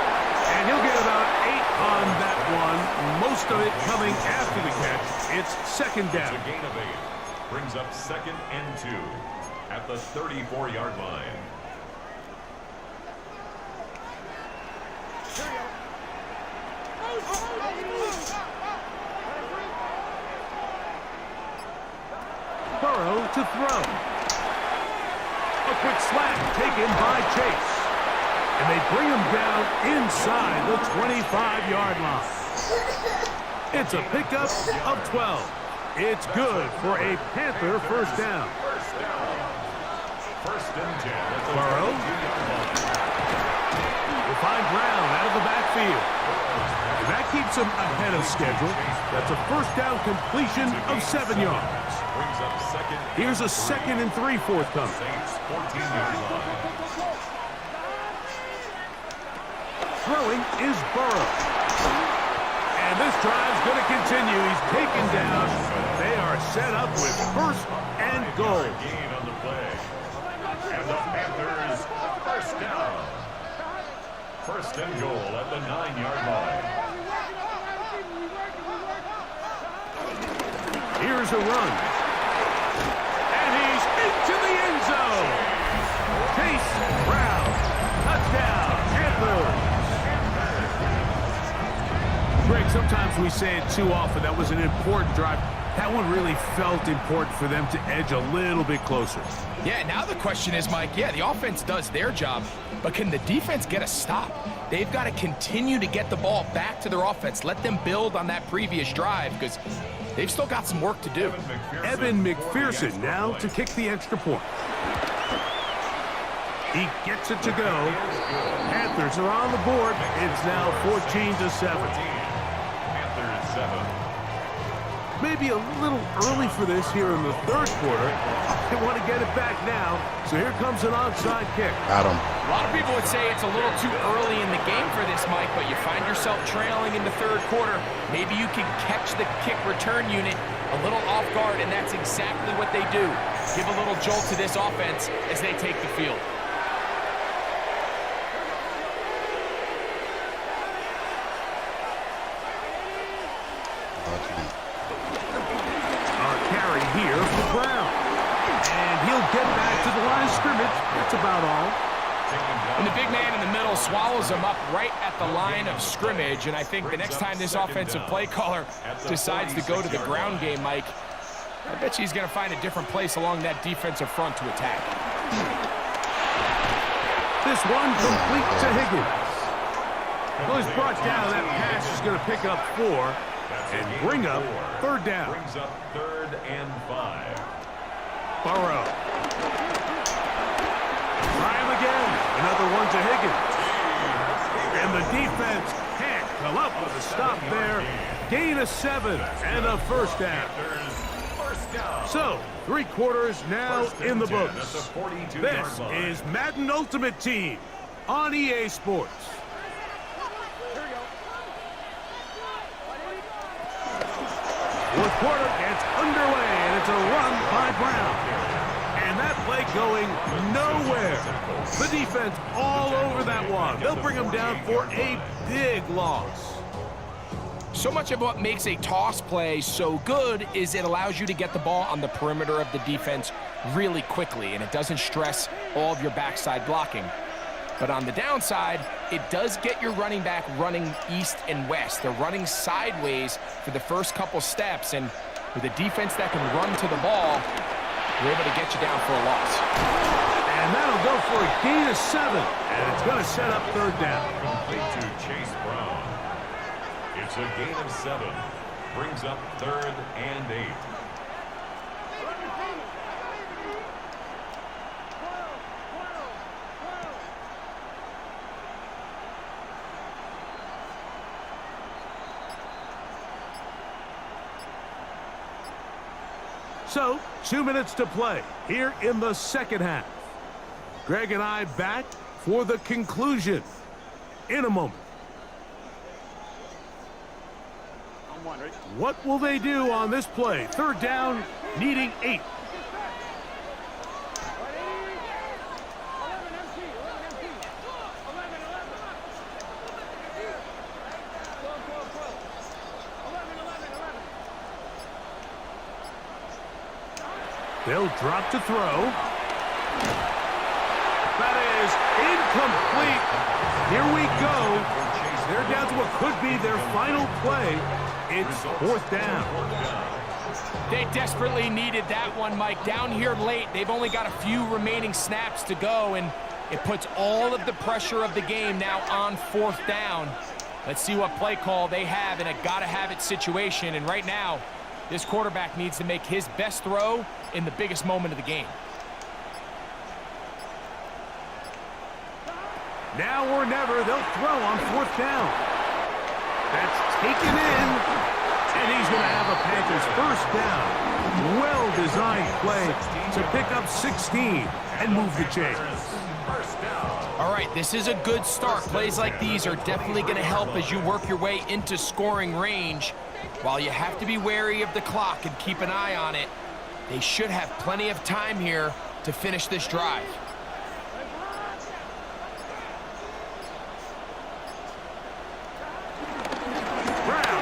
And he'll get about 8 on that one, most of it coming after the catch. It's second down. It's a gain of 8. Brings up second and 2 at the 34-yard line. Burrow to throw. A quick slap taken by Chase. And they bring him down inside the 25-yard line. It's a pickup of 12. It's good for a Panther first down. First and 10 at the Burrow 22-yard line. will find Brown out of the backfield. And that keeps him ahead of schedule. That's a first down completion of 7 yards. Brings up second. Here's a 2nd and 3 forthcoming. Saints 14-yard line. Throwing is Burrow. And this drive's going to continue. He's taken down. They are set up with first and goal. Gain on the play. And the Panthers first down. First and goal at the 9-yard line. Here's a run. And he's into the end zone. Chase Brown sometimes we say it too often. That was an important drive. That one really felt important for them to edge a little bit closer. Yeah, now the question is, Mike, yeah, the offense does their job, but can the defense get a stop? They've got to continue to get the ball back to their offense. Let them build on that previous drive because they've still got some work to do. Evan McPherson now to kick the extra point. He gets it to go. Panthers are on the board. It's now 14-7. Panthers 7. Maybe a little early for this here in the third quarter. They want to get it back now, so here comes an onside kick. Got him. A lot of people would say it's a little too early in the game for this, Mike, but you find yourself trailing in the third quarter. Maybe you can catch the kick return unit a little off guard, and that's exactly what they do. Give a little jolt to this offense as they take the field. Here for Brown. And he'll get back to the line of scrimmage. That's about all. And the big man in the middle swallows him up right at the line of scrimmage. And I think the next time this offensive play caller decides to go to the ground game, Mike, I bet you he's going to find a different place along that defensive front to attack. This one complete to Higgins. Well, he's brought down. That pass is going to pick up 4 and bring up third down. Brings up 3rd and 5. Burrow. Try him again. Another one to Higgins. And the defense can't come up with a stop there. Gain of 7 and a first down. So, 3 quarters now in the books. This is Madden Ultimate Team on EA Sports. Fourth quarter gets underway, and it's a run by Brown. And that play going nowhere. The defense all over that one. They'll bring him down for a big loss. So much of what makes a toss play so good is it allows you to get the ball on the perimeter of the defense really quickly, and it doesn't stress all of your backside blocking. But on the downside, it does get your running back running east and west. They're running sideways for the first couple steps, and with a defense that can run to the ball, they're able to get you down for a loss. And that'll go for a gain of 7, and it's going to set up third down. Complete to Chase Brown. It's a gain of 7. Brings up 3rd and 8. So, 2 minutes to play here in the second half. Greg and I back for the conclusion in a moment. What will they do on this play? Third down, needing 8. They'll drop to throw. That is incomplete. Here we go. They're down to what could be their final play. It's 4th down. They desperately needed that one, Mike. Down here late, they've only got a few remaining snaps to go, and it puts all of the pressure of the game now on 4th down. Let's see what play call they have in a gotta-have-it situation, and right now, this quarterback needs to make his best throw in the biggest moment of the game. Now or never, they'll throw on 4th down. That's taken in, and he's going to have a Panthers first down. Well-designed play to pick up 16 and move the chains. All right, this is a good start. Plays like these are definitely going to help as you work your way into scoring range. While you have to be wary of the clock and keep an eye on it, they should have plenty of time here to finish this drive. Brown.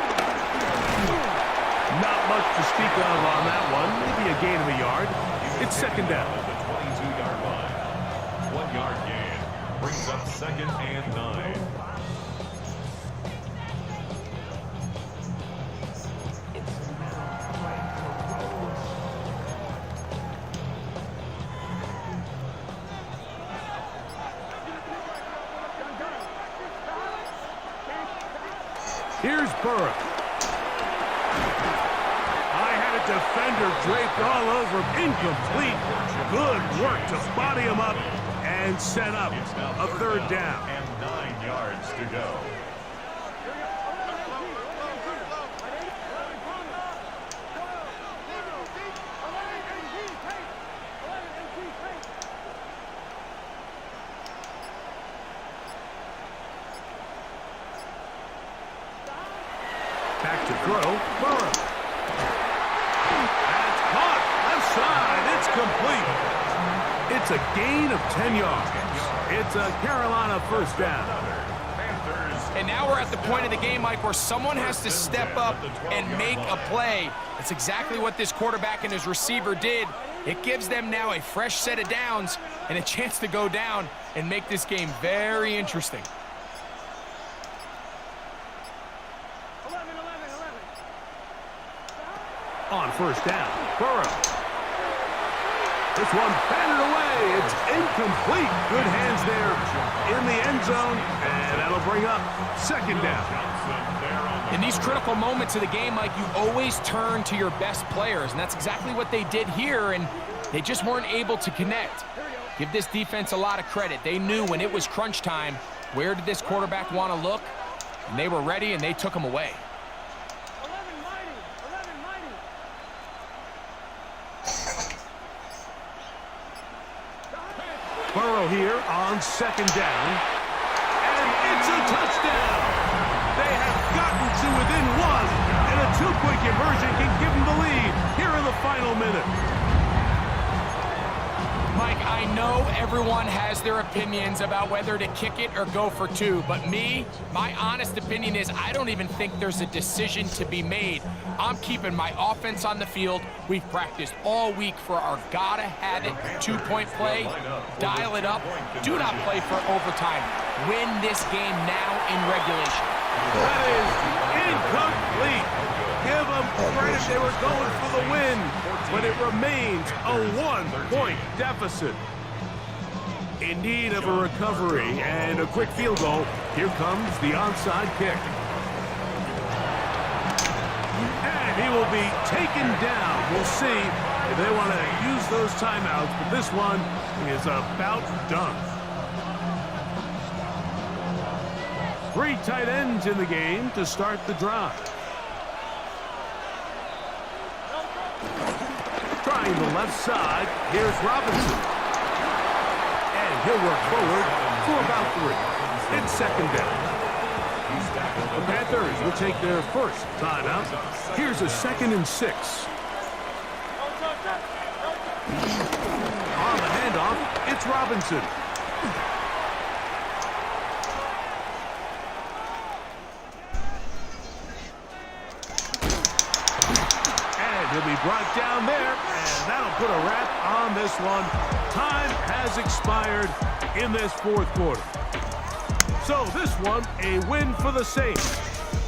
Not much to speak of on that one. Maybe a gain of a yard. It's 2nd down. At the 22-yard line. 1-yard gain. Brings up 2nd and 9. Here's Burrow. I had a defender draped all over him. Incomplete. Good work to body him up and set up a third down. And 9 yards to go. Back to throw. Burrow. That's caught. Left side. It's complete. It's a gain of 10 yards. It's a Carolina first down. And now we're at the point of the game, Mike, where someone has to step up and make a play. That's exactly what this quarterback and his receiver did. It gives them now a fresh set of downs and a chance to go down and make this game very interesting. On first down, Burrow. This one batted away. It's incomplete. Good hands there in the end zone, and that'll bring up second down. In these critical moments of the game, Mike, you always turn to your best players, and that's exactly what they did here, and they just weren't able to connect. Give this defense a lot of credit. They knew when it was crunch time, where did this quarterback want to look, and they were ready, and they took him away. Burrow here on second down, and it's a touchdown. They have gotten to within one, and a two-point conversion can give them the lead here in the final minute. Mike, I know everyone has their opinions about whether to kick it or go for two, but my honest opinion is I don't even think there's a decision to be made. I'm keeping my offense on the field. We've practiced all week for our gotta-have-it two-point play. Dial it up. Do not play for overtime. Win this game now in regulation. That is incomplete. Give them credit. They were going for the win, but it remains a one-point deficit. In need of a recovery and a quick field goal, here comes the onside kick. And he will be taken down. We'll see if they want to use those timeouts, but this one is about done. 3 tight ends in the game to start the drive. Trying the left side, here's Robinson. And he'll work forward for about 3. It's second down. The Panthers will take their first timeout. Here's a 2nd and 6. On the handoff, it's Robinson. And he'll be brought down there, and that'll put a wrap on this one. Time has expired in this fourth quarter. So this one, a win for the Saints.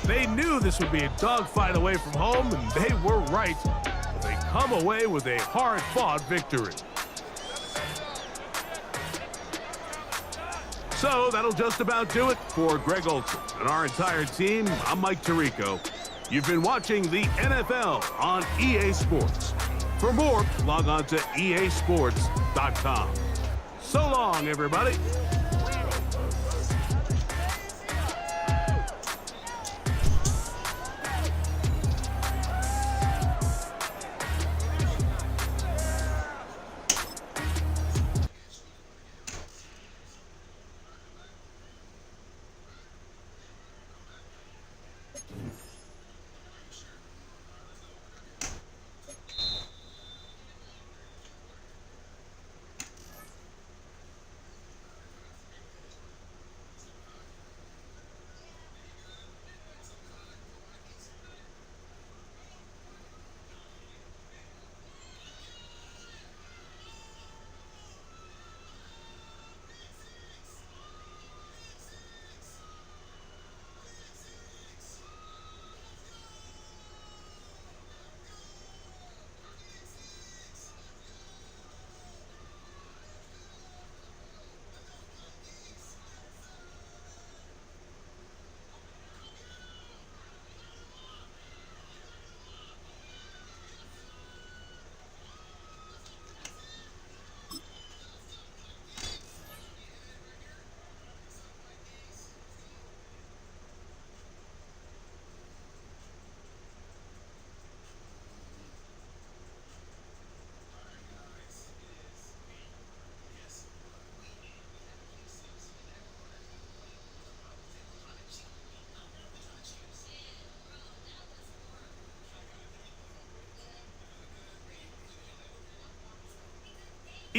They knew this would be a dogfight away from home, and they were right. They come away with a hard-fought victory. So that'll just about do it for Greg Olsen and our entire team. I'm Mike Tirico. You've been watching the NFL on EA Sports. For more, log on to easports.com. So long, everybody.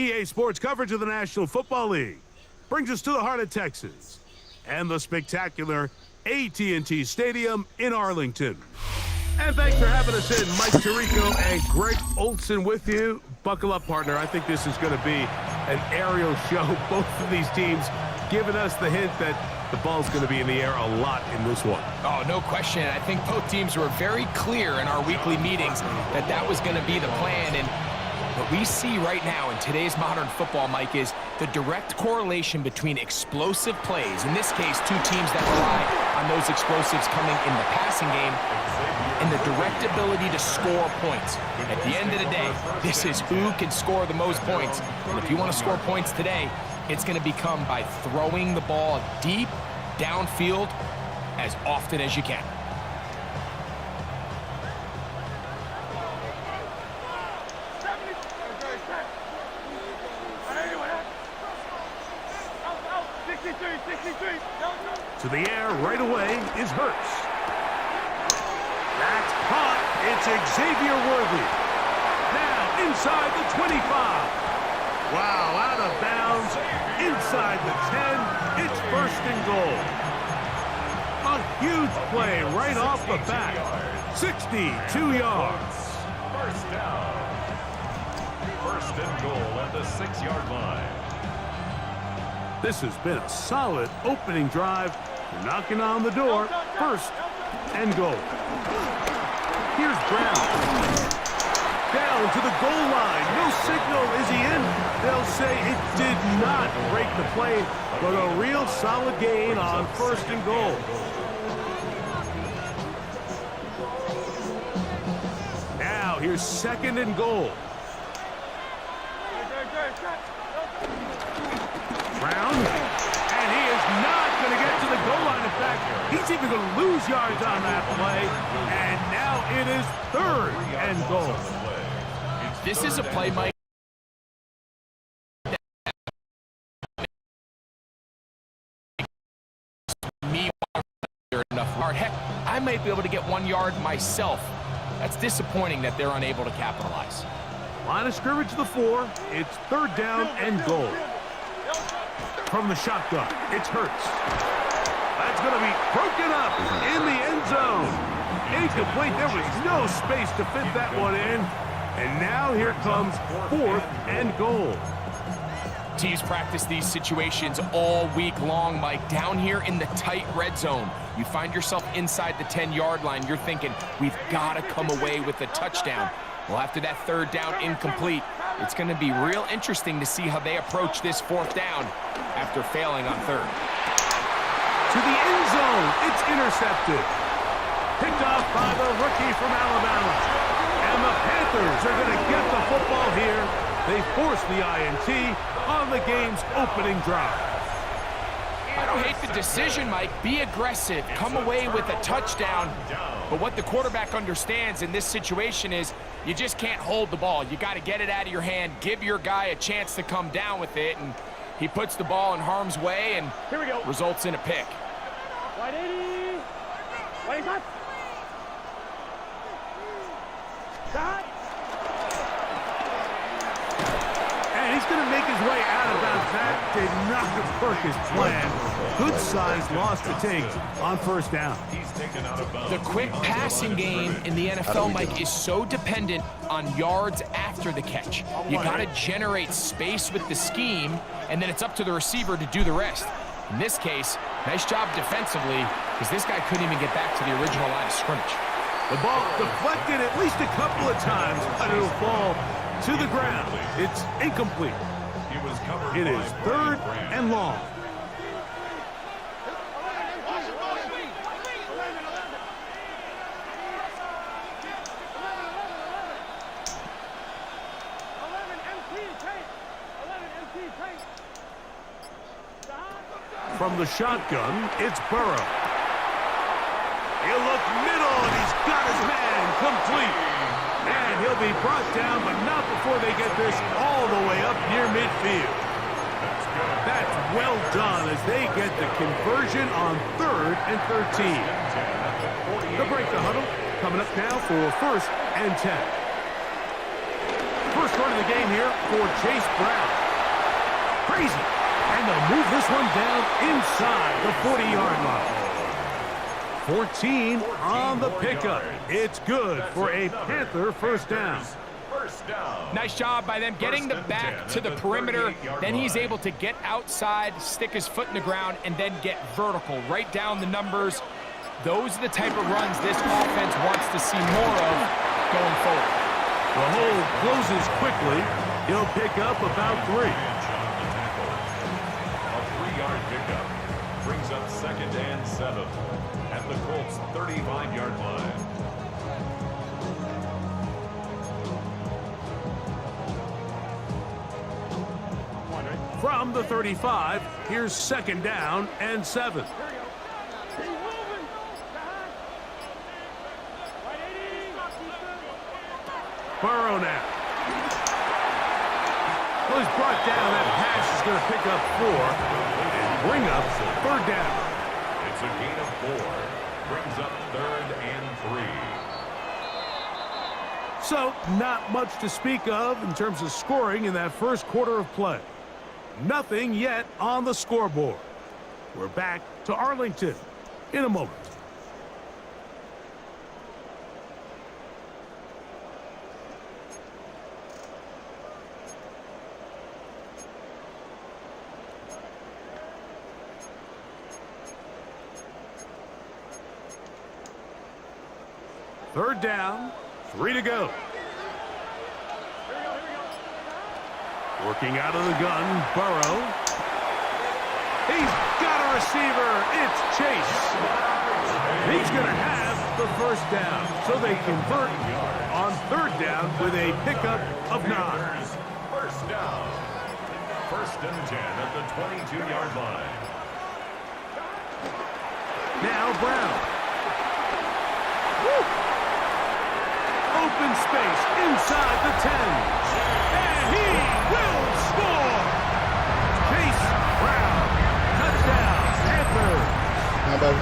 EA Sports coverage of the National Football League brings us to the heart of Texas and the spectacular AT&T Stadium in Arlington. And thanks for having us in. Mike Tirico and Greg Olsen with you. Buckle up, partner. I think this is going to be an aerial show. Both of these teams giving us the hint that the ball's going to be in the air a lot in this one. Oh, no question. I think both teams were very clear in our weekly meetings that that was going to be the plan. And what we see right now in today's modern football, Mike, is the direct correlation between explosive plays, in this case, two teams that rely on those explosives coming in the passing game, and the direct ability to score points. At the end of the day, this is who can score the most points. And if you want to score points today, it's going to become by throwing the ball deep downfield as often as you can. To the air right away is Hurts. That's caught. It's Xavier Worthy. Now inside the 25. Wow, out of bounds. Inside the 10. It's first and goal. A huge play right off the bat. 62 yards. First down. First and goal at the 6-yard line. This has been a solid opening drive. Knocking on the door. First and goal. Here's Brown. Down to the goal line. No signal. Is he in? They'll say it did not break the play, but a real solid gain on first and goal. Now here's second and goal. Brown, and he is not going to get to the goal line. In fact, he's even going to lose yards on that play, and now it is third and goal. This is a play, Mike. Heck, I might be able to get 1 yard myself. That's disappointing that they're unable to capitalize. Line of scrimmage to the 4. It's third down and goal. From the shotgun, it's Hurts. That's going to be broken up in the end zone. Incomplete. There was no space to fit that one in. And now here comes fourth and goal. Teams practice these situations all week long, Mike. Down here in the tight red zone, you find yourself inside the 10-yard line. You're thinking, we've got to come away with a touchdown. Well, after that third down incomplete, it's going to be real interesting to see how they approach this fourth down after failing on third. To the end zone, it's intercepted. Picked off by the rookie from Alabama. And the Panthers are going to get the football here. They force the INT on the game's opening drive. I don't hate the decision, Mike. Be aggressive. Come away with a touchdown. But what the quarterback understands in this situation is you just can't hold the ball. You got to get it out of your hand, give your guy a chance to come down with it, and he puts the ball in harm's way and results in a pick. Wide 80. Wide hot. Stop. And he's going to make his way out of bounds. That did not work his plan. Good size loss to take on first down. The quick passing game in the NFL, Mike, is so dependent on yards after the catch. You got to generate space with the scheme, and then it's up to the receiver to do the rest. In this case, nice job defensively, because this guy couldn't even get back to the original line of scrimmage. The ball deflected at least a couple of times, but it'll fall to the ground. It's incomplete. It is third and long. From the shotgun, it's Burrow. He'll look middle, and he's got his man complete. And he'll be brought down, but not before they get this all the way up near midfield. That's well done as they get the conversion on 3rd and 13. They'll break the huddle. Coming up now for 1st and 10. First run of the game here for Chase Brown. crazy. And they'll move this one down inside the 40-yard line. 14 on the pickup. It's good for a Panther first down. First down. Nice job by them getting the back to the perimeter. Then he's able to get outside, stick his foot in the ground, and then get vertical. Right down the numbers. Those are the type of runs this offense wants to see more of going forward. The hole closes quickly. He'll pick up about 3. A 3-yard pickup brings up 2nd and 7 at the Colts 35-yard line. From the 35, here's 2nd down and 7. Burrow now. Well, he's brought down. That pass is going to pick up 4 and bring up 3rd down. It's a gain of 4. Brings up 3rd and 3. So, not much to speak of in terms of scoring in that first quarter of play. Nothing yet on the scoreboard. We're back to Arlington in a moment. Third down, 3 to go. Working out of the gun, Burrow. He's got a receiver. It's Chase. He's going to have the first down. So they convert on 3rd down with a pickup of 9. First down. 1st and 10 at the 22-yard line. Now Brown. Woo! Open space inside the 10. And he will score. Chase Brown. Touchdown, Panthers. How about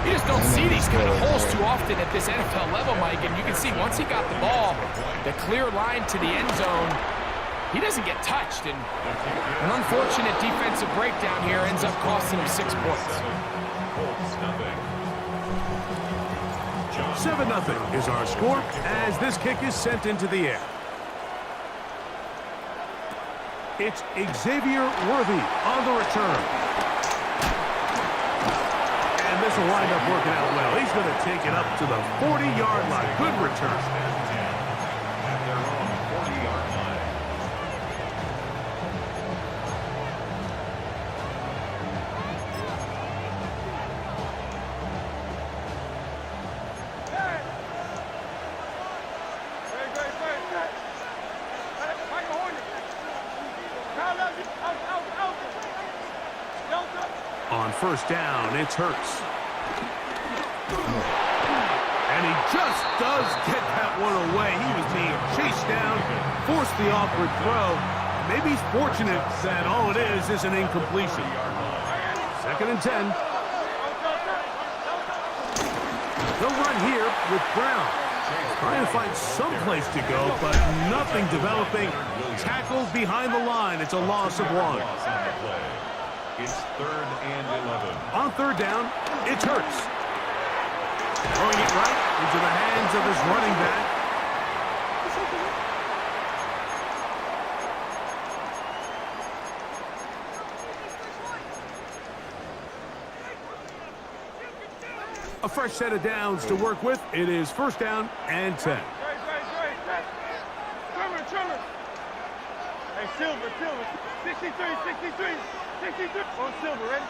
You just don't see these kind of holes too often at this NFL level, Mike. And you can see once he got the ball, the clear line to the end zone, he doesn't get touched. And an unfortunate defensive breakdown here ends up costing him 6 points. 7-0 is our score as this kick is sent into the air. It's Xavier Worthy on the return. And this will wind up working out well. He's going to take it up to the 40-yard line. Good return. At their own 40-yard line. On 1st down, it's Hurts. And he just does get that one away. He was being chased down, forced the awkward throw. Maybe he's fortunate that all it is an incompletion. 2nd and 10. They'll run here with Brown. Trying to find some place to go, but nothing developing. Tackled behind the line. It's a loss of 1. It's 3rd and 11. On 3rd down, it's Hurts. Throwing it right into the hands of his running back. A fresh set of downs to work with. It is 1st down and 10. Hey, Silver. 63. On Silver, ready?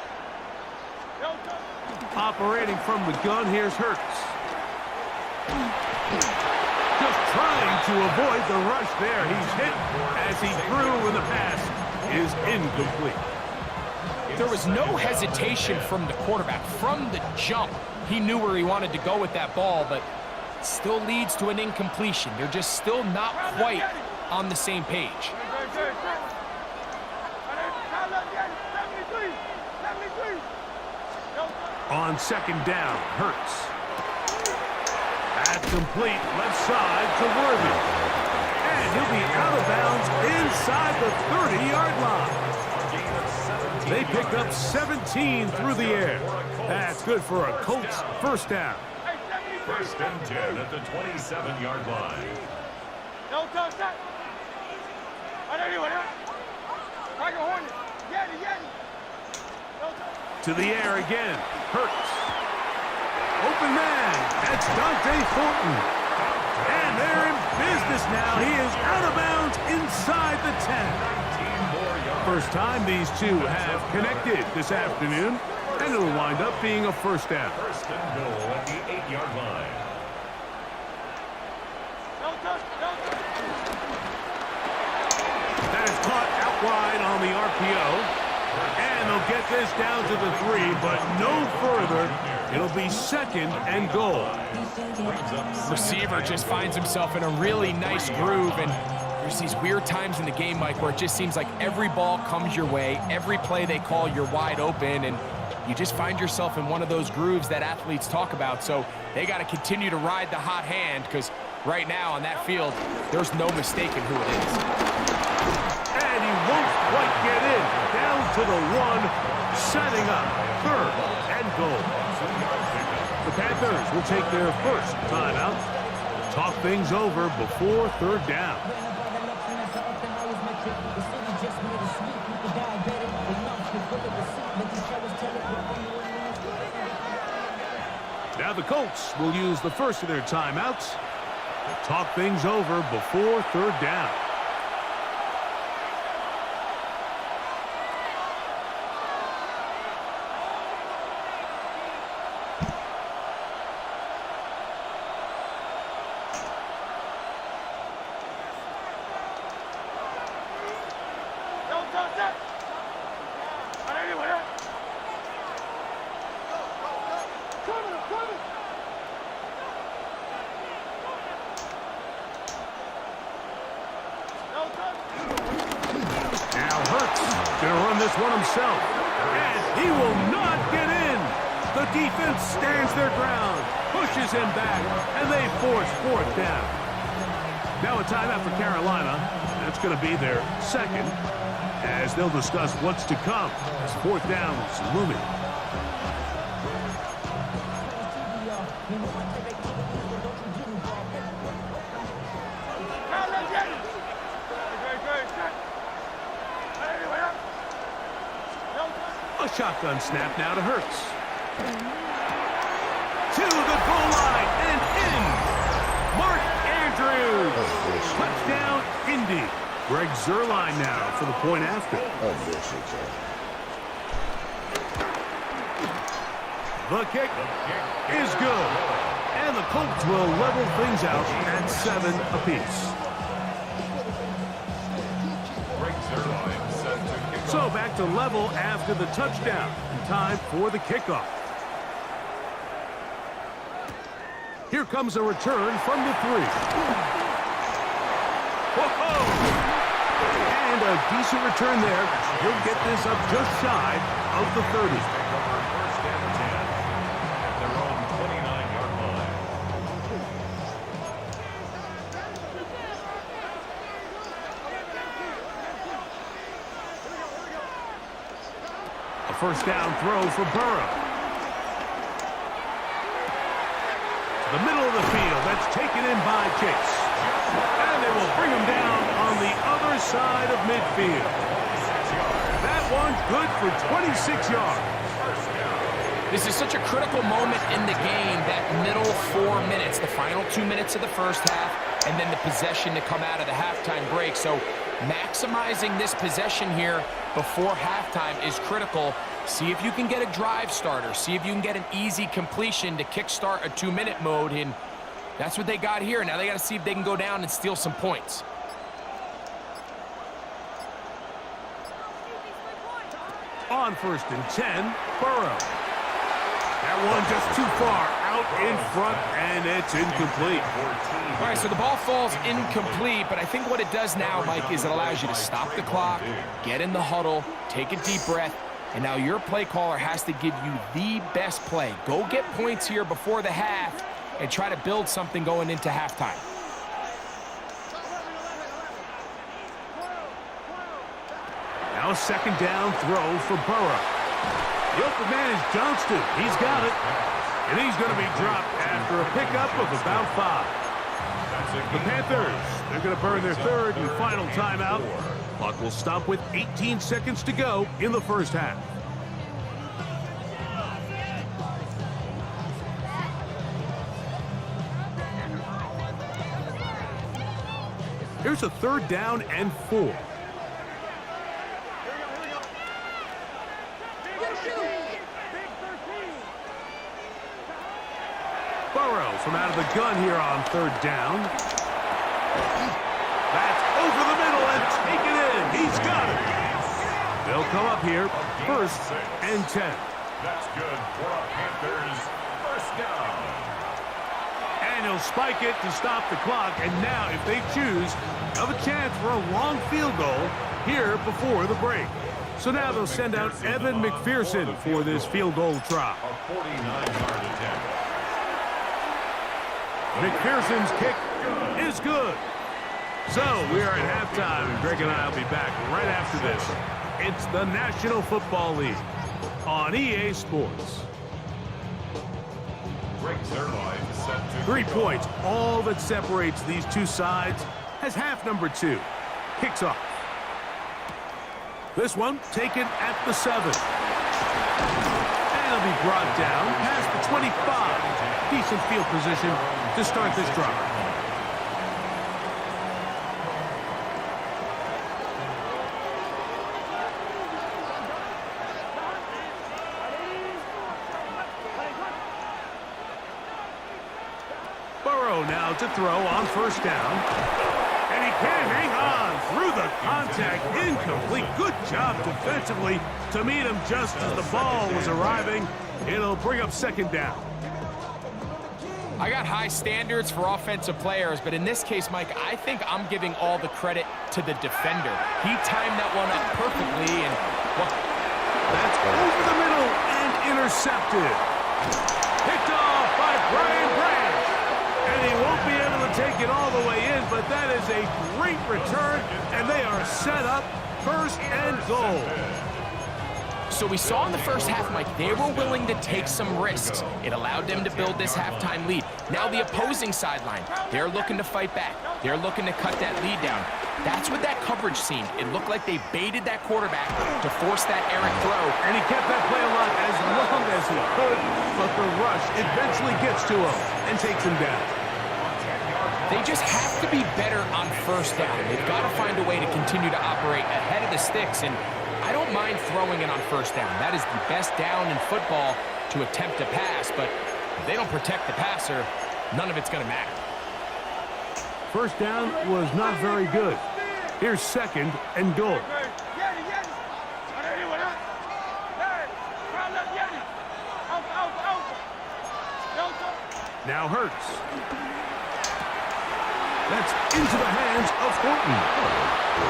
Operating from the gun, here's Hurts. Just trying to avoid the rush there. He's hit as he threw, and the pass is incomplete. There was no hesitation from the quarterback. From the jump, he knew where he wanted to go with that ball, but it still leads to an incompletion. They're just still not quite on the same page. On 2nd down, Hurts. That's complete, left side to Worthy. And And he'll be out of bounds inside the 30-yard line. They picked up 17 through the air. That's good for a Colts first down. First and 10 at the 27-yard line. No touch that. I know you want it. Tiger Hornet. Yeti. No touch. To the air again. Hurts. Open man. That's Dante Fulton. And they're in business now. He is out of bounds inside the 10. First time these two have connected this afternoon, and it'll wind up being a first down. First and goal at the 8-yard line. No touch. That is caught out wide on the RPO. And they'll get this down to the 3, but no further. It'll be second and goal. Receiver just finds himself in a really nice groove, and there's these weird times in the game, Mike, where it just seems like every ball comes your way, every play they call, you're wide open, and you just find yourself in one of those grooves that athletes talk about. So they got to continue to ride the hot hand, because right now on that field, there's no mistaking who it is. And he won't quite get in. Down to the 1, setting up third and goal. The Panthers will take their first timeout. Talk things over before third down. Now the Colts will use the first of their timeouts to talk things over before third down. This one himself, and he will not get in. The defense stands their ground, pushes him back, and they force fourth down. Now a timeout for Carolina. That's going to be their second, as they'll discuss what's to come as fourth down is looming. A shotgun snap now to Hurts. To the goal line and in. Mark Andrews. Touchdown, Indy. Greg Zuerlein now for the point after. The kick is good. And the Colts will level things out at 7 apiece. So back to level after the touchdown. Time for the kickoff. Here comes a return from the 3. Whoa! And a decent return there. He'll get this up just shy of the 30. First and 10 at their own 29-yard line. A first down throw for Burrow. The middle of the field, that's taken in by Chase. And they will bring him down on the other side of midfield. That one's good for 26 yards. This is such a critical moment in the game, that middle 4 minutes, the final 2 minutes of the first half, and then the possession to come out of the halftime break. So maximizing this possession here before halftime is critical. See if you can get a drive starter. See if you can get an easy completion to kickstart a 2-minute mode, and that's what they got here. Now they got to see if they can go down and steal some points. On first and 10, Burrow. That one just too far out in front, and it's incomplete. All right, so the ball falls incomplete, but I think what it does now, Mike, is it allows you to stop the clock, get in the huddle, take a deep breath, and now your play caller has to give you the best play. Go get points here before the half and try to build something going into halftime. Now a second down throw for Burrow. The open man is Johnston. He's got it. And he's going to be dropped after a pickup of about 5. The Panthers, they're going to burn their third and final timeout. Clock will stop with 18 seconds to go in the first half. Here's a third down and 4. Burrow from out of the gun here on third down. That's over the middle and taken in. He's got it. They'll come up here, first and 10. That's good for a Panthers first down. And he'll spike it to stop the clock. And now, if they choose, they'll have a chance for a long field goal here before the break. So now they'll send out Evan McPherson for this field goal try. A 49-yard attempt. McPherson's kick is good. So we are at halftime, and Greg and I will be back right after this. It's the National Football League on EA Sports. Greg Zuerlein is set to 3 points, all that separates these two sides, as half number 2 kicks off. This one taken at the 7. And it'll be brought down past the 25. Decent field position to start this drive. Burrow now to throw on first down. And he can hang on through the contact. Incomplete. Good job defensively to meet him just as the ball was arriving. It'll bring up second down. I got high standards for offensive players, but in this case, Mike, I think I'm giving all the credit to the defender. He timed that one up perfectly, and well, that's over the middle and intercepted. Picked off by Brian Branch. And he won't be able to take it all the way in, but that is a great return, and they are set up first and goal. So we saw in the first half, Mike, they were willing to take some risks. It allowed them to build this halftime lead. Now the opposing sideline, they're looking to fight back. They're looking to cut that lead down. That's what that coverage seemed. It looked like they baited that quarterback to force that errant throw. And he kept that play alive as long as he could, but the rush eventually gets to him and takes him down. They just have to be better on first down. They've got to find a way to continue to operate ahead of the sticks, and I don't mind throwing it on first down. That is the best down in football to attempt to pass, but if they don't protect the passer, none of it's going to matter. First down was not very good. Here's second and goal. Now Hurts. That's into the hands of Horton.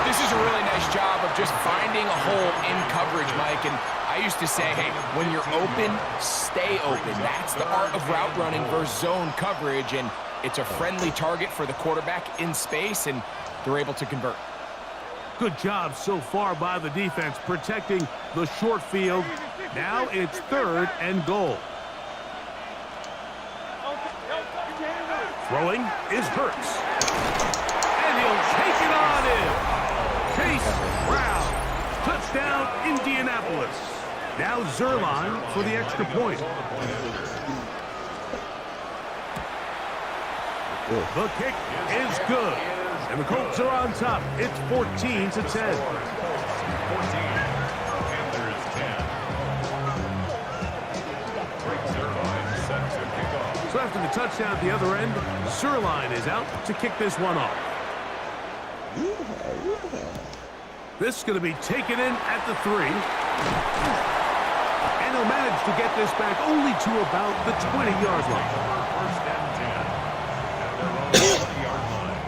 This is a really nice job of just finding a hole in coverage, Mike. And I used to say, hey, when you're open, stay open. That's the art of route running versus zone coverage. And it's a friendly target for the quarterback in space, and they're able to convert. Good job so far by the defense protecting the short field. Now it's third and goal. Throwing is Hurts. And he'll take it on in. Chase Brown. Touchdown, Indianapolis. Now Zuerlein for the extra point. The kick is good. And the Colts are on top. It's 14-10. 14. Panthers 10. Greg Zuerlein set to kick off. So after the touchdown at the other end, Zuerlein is out to kick this one off. This is going to be taken in at the 3. And he'll manage to get this back only to about the 20-yard line. First and 10 at their own 20-yard line.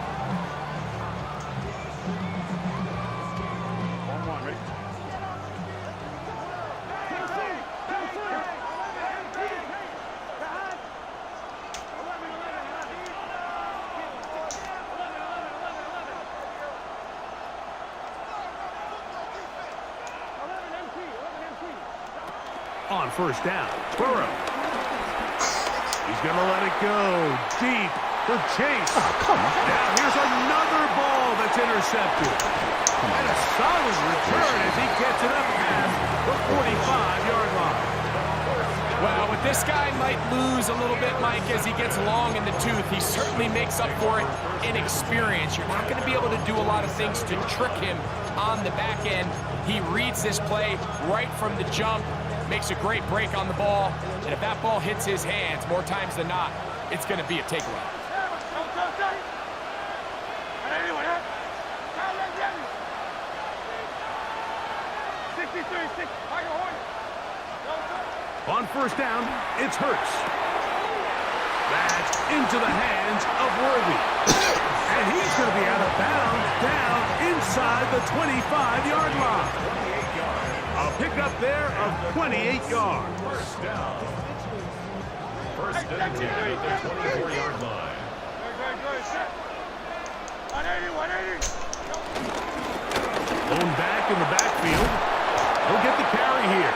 on first down. Burrow. He's going to let it go deep for Chase. Oh, come on. Now here's another ball that's intercepted. And a solid return as he gets it up past the 45-yard line. Well, with this guy might lose a little bit, Mike, as he gets long in the tooth. He certainly makes up for it in experience. You're not going to be able to do a lot of things to trick him on the back end. He reads this play right from the jump, makes a great break on the ball, and if that ball hits his hands more times than not, it's going to be a takeaway. 63-6, Tiger Hornet. On first down, it's Hurts. That's into the hands of Worthy. And he's going to be out of bounds down inside the 25-yard line. A pickup there of 28 yards. First down. First and 10 at the 24-yard line. Very good. 180. Lone back in the backfield. He'll get the carry here.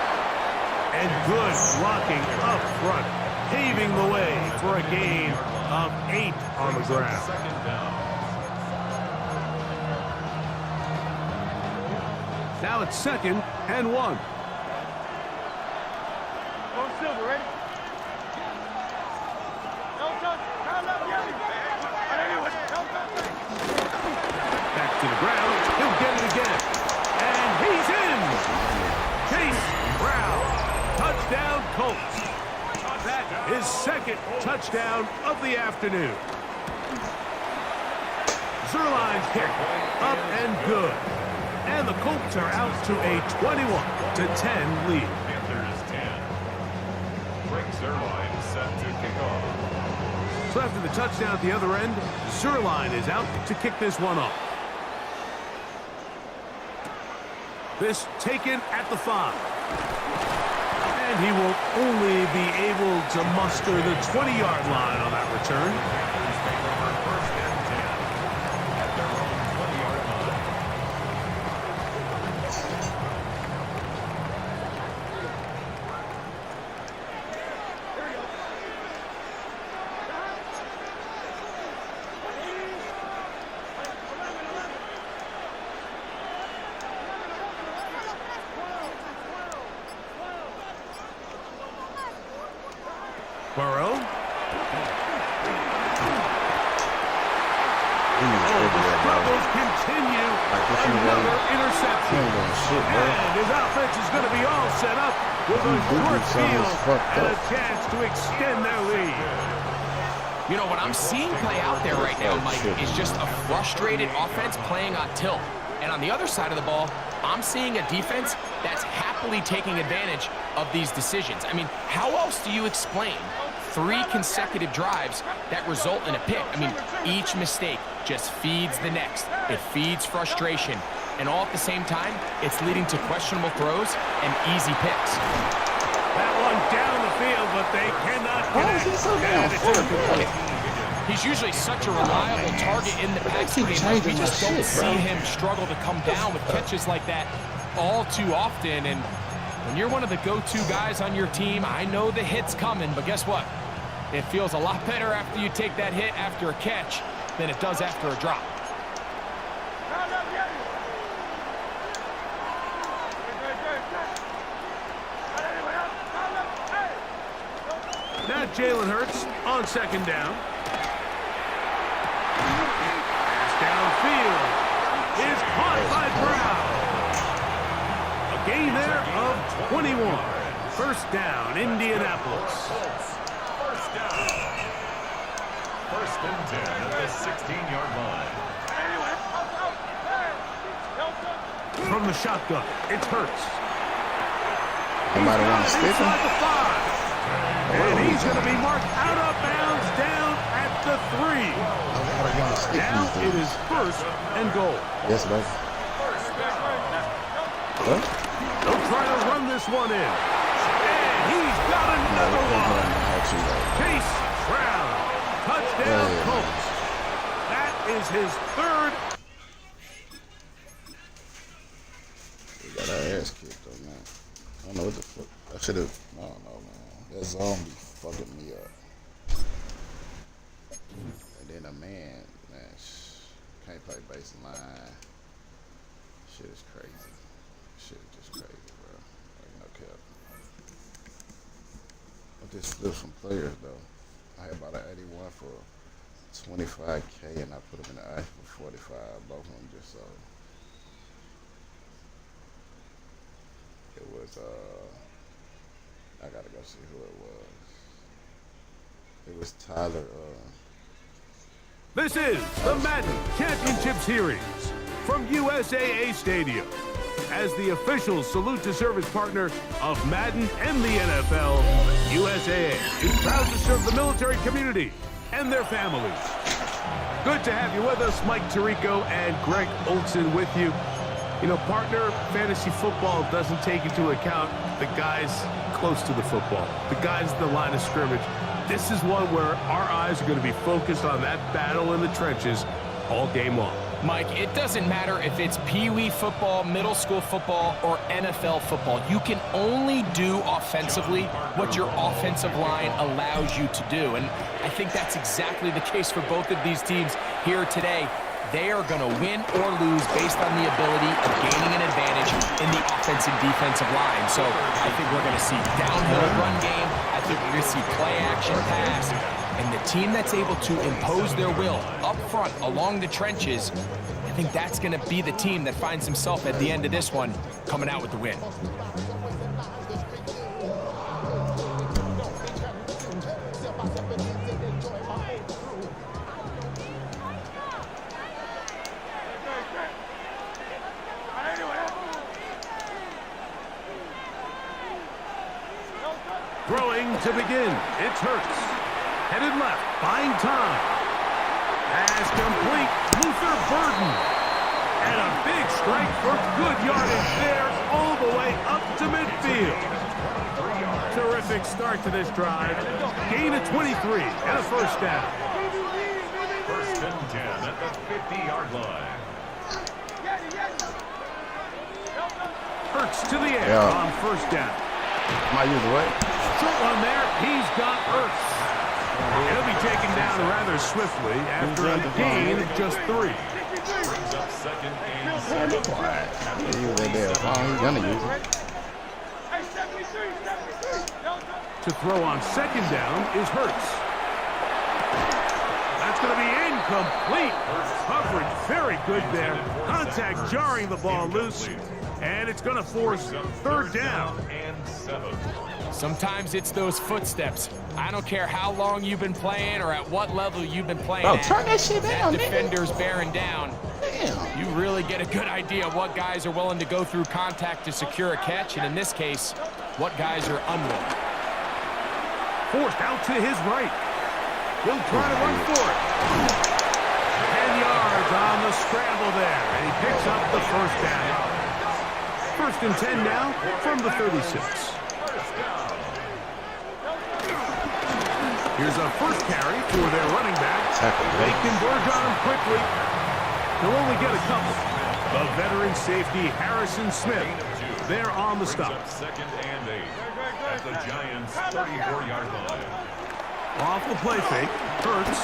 And good blocking up front, paving the way for a gain of 8 on the ground. Second down. Now it's 2nd and 1. Go Silver, ready? Don't touch. Time left, Yelly. 180. Back to the ground. He'll get it again. And he's in. Chase Brown. Touchdown, Colts. That is 2nd touchdown of the afternoon. Zerline's kick up and good. And the Colts are out to a 21-10 lead. Panthers 10. Greg Zerline set to kick off. So after the touchdown at the other end, Zerline is out to kick this one off. This taken at the 5. And he will only be able to muster the 20-yard line on that return. First and 10 at their own 20-yard line. Burrow. Struggles continue. Another interception. And his offense is going to be all set up with a short field and a chance to extend their lead. You know, what I'm seeing play out there right now, Mike, is just a frustrated offense playing on tilt. And on the other side of the ball, I'm seeing a defense that's happily taking advantage of these decisions. I mean, how else do you explain 3 consecutive drives that result in a pick? I mean, each mistake just feeds the next. It feeds frustration. And all at the same time, it's leading to questionable throws and easy picks. That one down the field, but they cannot connect. Why is he so damn He's usually such a reliable target in the passing game, but we just don't see him struggle to come down with catches like that all too often. And when you're one of the go-to guys on your team, I know the hit's coming, but guess what? It feels a lot better after you take that hit after a catch than it does after a drop. Now Jalen Hurts on 2nd down. Pass downfield is caught by Brown. A gain there of 21. First down, Indianapolis. First down. First and 10 at the 16-yard line. From the shotgun, it's Hurts. Somebody want to stick him? Inside the 5. And he's going to be marked out of bounds down at the 3. Now it is 1st and goal. Yes, baby. What? They'll try to run this one in. And he's got another one. Chase Brown. Touchdown, Colts. That is his 3rd. We got our ass kicked on that. I don't know what the fuck. I should have. I don't know, man. That zombie fucking me up. And then a man, can't play baseline. Shit is crazy. Shit is just crazy, bro. Like, no cap. But this flipped some players, though. I had about an 81 for 25K, and I put them in the ice for 45. Both of them just sold. It was, I gotta go see who it was. It was Tyler, This is the Madden Championship Series from USAA Stadium. As the official salute to service partner of Madden and the NFL, USAA is proud to serve the military community and their families. Good to have you with us, Mike Tirico and Greg Olson with you. You know, partner, fantasy football doesn't take into account the guys close to the football, the guys in the line of scrimmage. This is one where our eyes are going to be focused on that battle in the trenches all game long. Mike, it doesn't matter if it's Pee-wee football, middle school football, or NFL football. You can only do offensively what your offensive line allows you to do. And I think that's exactly the case for both of these teams here today. They are going to win or lose based on the ability of gaining an advantage in the offensive defensive line. So I think we're going to see downhill run game. I think we're going to see play action pass. And the team that's able to impose their will up front along the trenches, I think that's going to be the team that finds himself at the end of this one coming out with the win. Throwing to begin, it's Hurts. Headed left, buying time. Pass complete, Luther Burden. And a big strike for good yardage there, all the way up to midfield. Terrific start to this drive. Gain of 23 and a first down. First and 10 at the 50-yard line. Hurts to the air on first down. might use the way. Short one there, he's got Hurts. He'll be taken down rather swiftly after a gain of just 3. Brings up second and 7. He use that there. He's gonna use it. To throw on second down is Hurts. That's going to be incomplete. Coverage very good there. Contact jarring the ball loose. And it's going to force third down. And 7. Sometimes it's those footsteps. I don't care how long you've been playing or at what level you've been playing Bro, at. turn that shit down, That defender's bearing down. Damn. You really get a good idea of what guys are willing to go through contact to secure a catch, and in this case, what guys are unwilling. Forced out to his right. He'll try to run for it. 10 yards on the scramble there, and he picks up the first down. First and 10 now from the 36. Here's a first carry for their running back. They converge on him quickly. They'll only get a couple. The veteran safety, Harrison Smith, they're on the stop. Second and 8 at the Giants' 34-yard line. Off the play fake, Hurts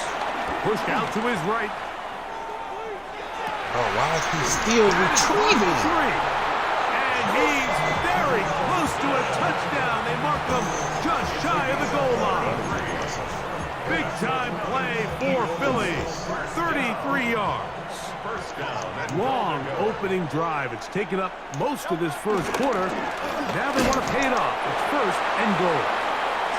pushed out to his right. Oh, why is he still retrieving? 3. And he's very close to a touchdown. They mark him just shy of the goal line. Big time play for Philly. 33 yards. First down. Long opening drive. It's taken up most of this first quarter. Now they want to pay it off. It's first and goal.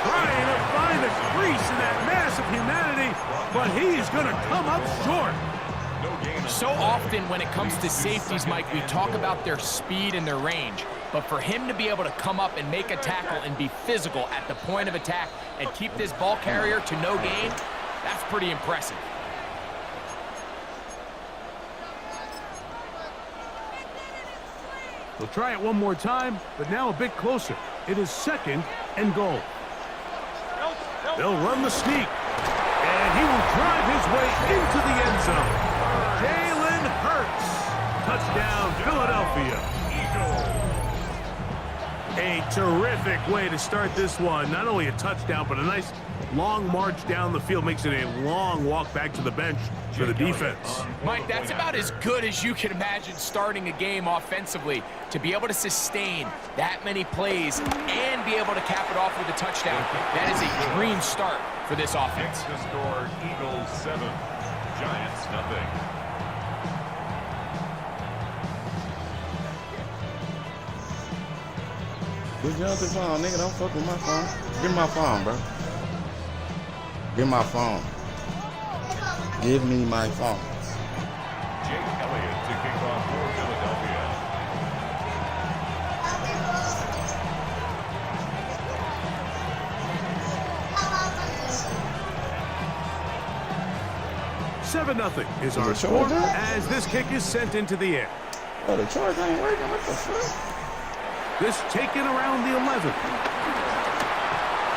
Trying to find a crease in that mass of humanity, but he's going to come up short. So often when it comes to safeties, Mike, we talk about their speed and their range. But for him to be able to come up and make a tackle and be physical at the point of attack and keep this ball carrier to no gain, that's pretty impressive. They'll try it one more time, but now a bit closer. It is second and goal. They'll run the sneak, and he will drive his way into the end zone. Jalen Hurts. Touchdown, Philadelphia. A terrific way to start this one. Not only a touchdown, but a nice long march down the field. Makes it a long walk back to the bench for the defense. Mike, that's about as good as you can imagine starting a game offensively. To be able to sustain that many plays and be able to cap it off with a touchdown, that is a dream start for this offense. The score, Eagles 7, Giants nothing. Good job, the phone, nigga. Don't fuck with my phone. Give me my phone, bro. Give me my phone. Give me my phone. Jake Elliott to kick off for Philadelphia. Seven nothing is our it score Charger? as this kick is sent into the air. Oh, the charge ain't working. What the fuck? This taken around the 11.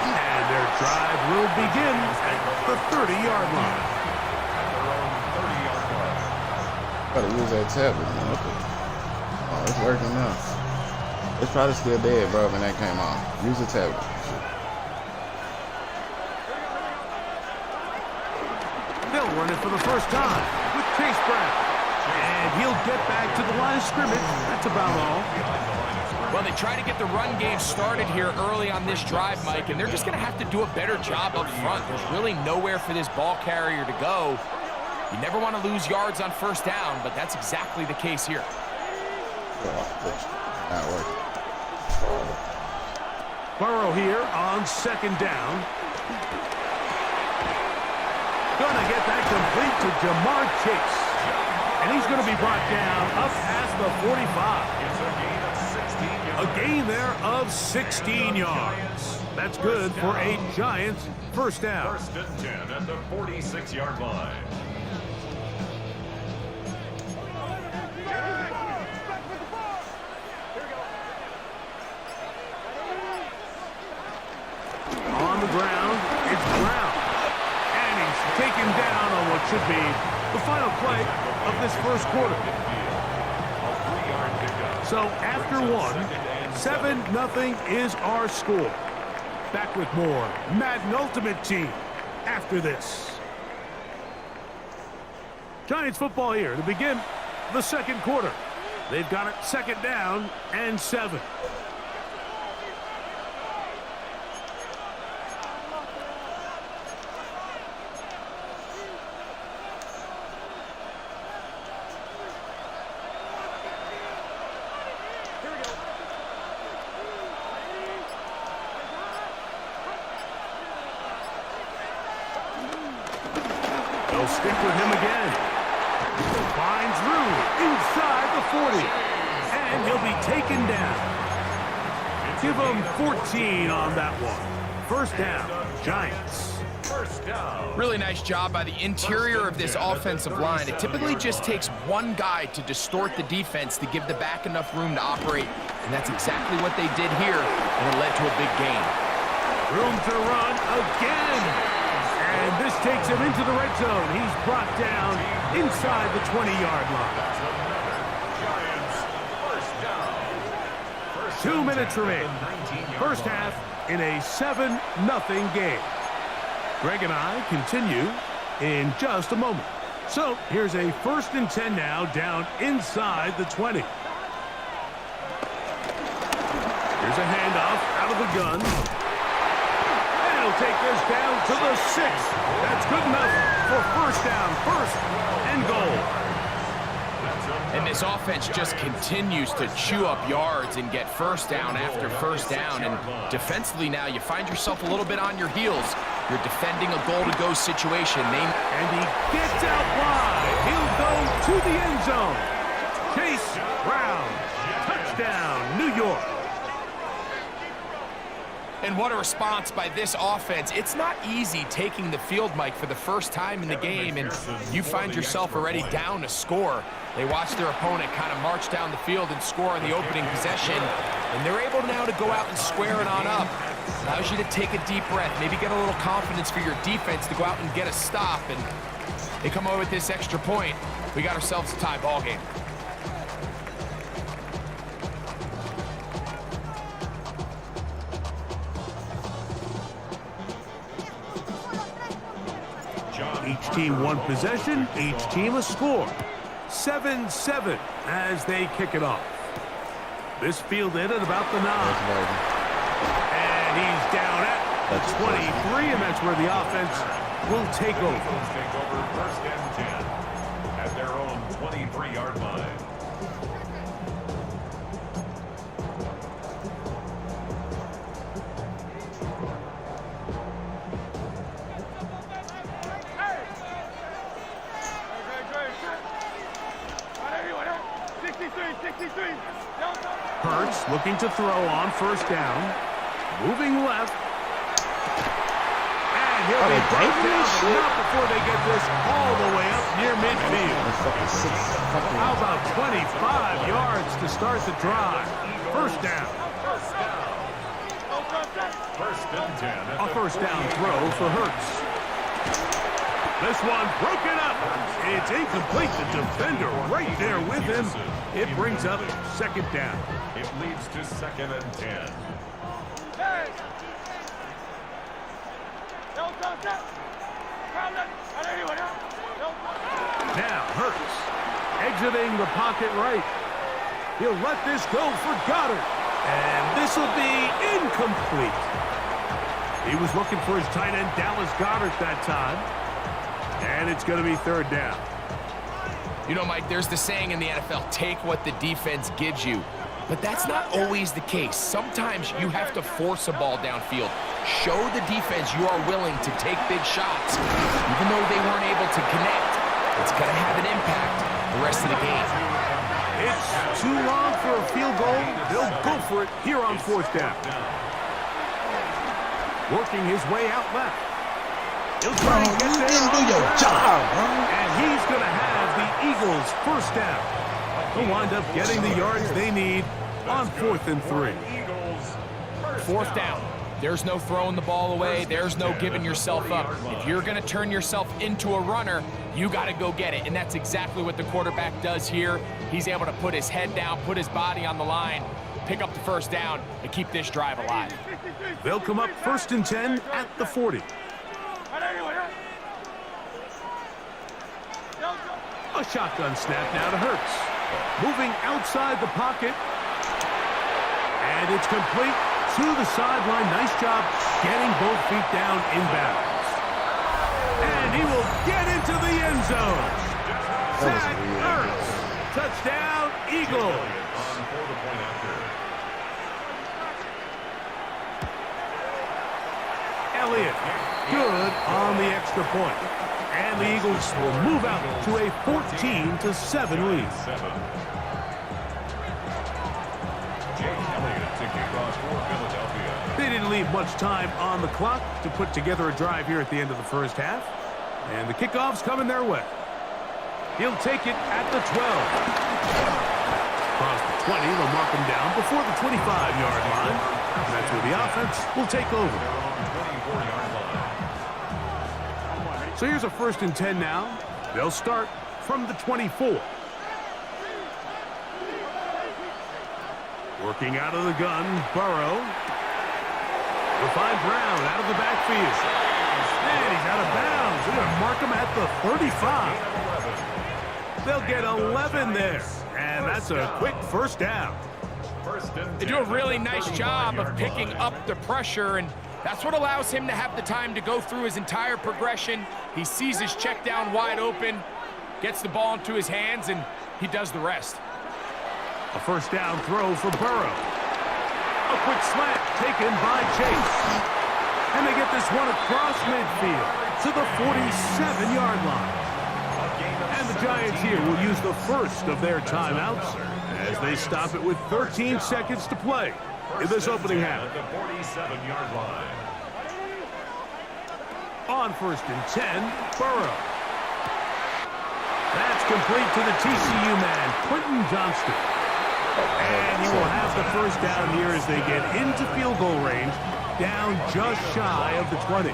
And their drive will begin at the 30-yard line. Gotta use that tablet, man. Okay. Oh, it's working now. It's probably still dead, bro, when that came on. Use the tablet. They'll run it for the first time with Chase Brown. And he'll get back to the line of scrimmage. That's about all. Well, they try to get the run game started here early on this drive, Mike, and they're just going to have to do a better job up front. There's really nowhere for this ball carrier to go. You never want to lose yards on first down, but that's exactly the case here. Not working. Burrow here on second down. Gonna get that complete to Jamar Chase. And he's going to be brought down up past the 45. A gain there of 16 yards. That's good for a Giants first down. First and 10 at the 46-yard line. On the ground, it's Brown. And he's taken down on what should be the final play of this first quarter. So after one, 7-0 is our score. Back with more Madden Ultimate Team after this. Giants football here to begin the second quarter. They've got it second down and 7. They'll stick with him again. Finds room inside the 40. And he'll be taken down. Give him 14 on that one. First down, Giants. First down. Really nice job by the interior of this offensive line. It typically just takes one guy to distort the defense to give the back enough room to operate. And that's exactly what they did here, and it led to a big gain. Room to run again. And this takes him into the red zone. He's brought down inside the 20-yard line. Giants, first down. 2 minutes remain. First half in a 7-0 game. Greg and I continue in just a moment. So here's a 1st and 10 now down inside the 20. Here's a handoff out of the gun. He'll take this down to the 6. That's good enough for first down, first and goal. And this offense just continues to chew up yards and get first down after first down. And defensively now, you find yourself a little bit on your heels. You're defending a goal-to-go situation. And he gets out wide. He'll go to the end zone. Chase Brown, touchdown, New York. And what a response by this offense. It's not easy taking the field, Mike, for the first time in the game, and you find yourself already down a score. They watch their opponent kind of march down the field and score in the opening possession, and they're able now to go out and square it on up. Allows you to take a deep breath, maybe get a little confidence for your defense to go out and get a stop, and they come away with this extra point. We got ourselves a tie ball game. Each team one possession, each team a score. 7-7 as they kick it off. This fielded at about the 9. And he's down at the 23, and that's where the offense will take over. Eagles take over 1st and 10 at their own 23-yard line. Hurts looking to throw on 1st down. Moving left. And he'll be brought down, but not before they get this all the way up near midfield. How about 25 yards to start the drive? 1st down. 1st and 10. A 1st down throw for Hurts. This one broken up. It's incomplete. The defender right there with him. It brings up 2nd down. It leads to 2nd and 10. Now Hurts exiting the pocket right. He'll let this go for Goddard. And this will be incomplete. He was looking for his tight end, Dallas Goedert, that time. And it's going to be 3rd down. You know, Mike, there's the saying in the NFL, take what the defense gives you. But that's not always the case. Sometimes you have to force a ball downfield. Show the defense you are willing to take big shots. Even though they weren't able to connect, it's going to have an impact the rest of the game. It's too long for a field goal. They'll go for it here on 4th down. Working his way out left. He'll try to get there. Didn't do your job, bro. And he's going to have the Eagles 1st down. They'll wind up getting the yards they need on 4th and 3. 4th down. There's no throwing the ball away. There's no giving yourself up. If you're going to turn yourself into a runner, you got to go get it. And that's exactly what the quarterback does here. He's able to put his head down, put his body on the line, pick up the 1st down, and keep this drive alive. They'll come up 1st and 10 at the 40. A shotgun snap now to Hurts. Moving outside the pocket. And it's complete to the sideline. Nice job getting both feet down inbounds. And he will get into the end zone. Zach Ertz. Touchdown, Eagles. Elliott, good on the extra point. And the Eagles will move out to a 14-7 lead. They didn't leave much time on the clock to put together a drive here at the end of the 1st half. And the kickoff's coming their way. He'll take it at the 12. Across the 20, they'll mark him down before the 25-yard line. And that's where the offense will take over. So here's a 1st and 10 now. They'll start from the 24. Working out of the gun, Burrow. They'll find Brown out of the backfield. And he's out of bounds. They're going to mark him at the 35. They'll get 11 there. And that's a quick 1st down. They do a really nice job of picking up the pressure, and that's what allows him to have the time to go through his entire progression. He sees his check down wide open, gets the ball into his hands, and he does the rest. A 1st down throw for Burrow. A quick slant taken by Chase. And they get this one across midfield to the 47-yard line. And the Giants here will use the 1st of their timeouts as they stop it with 13 seconds to play in this opening half. At the 47-yard line. On 1st and 10, Burrow. That's complete to the TCU man, Quentin Johnston. And he will have the 1st down here as they get into field goal range, down just shy of the 20.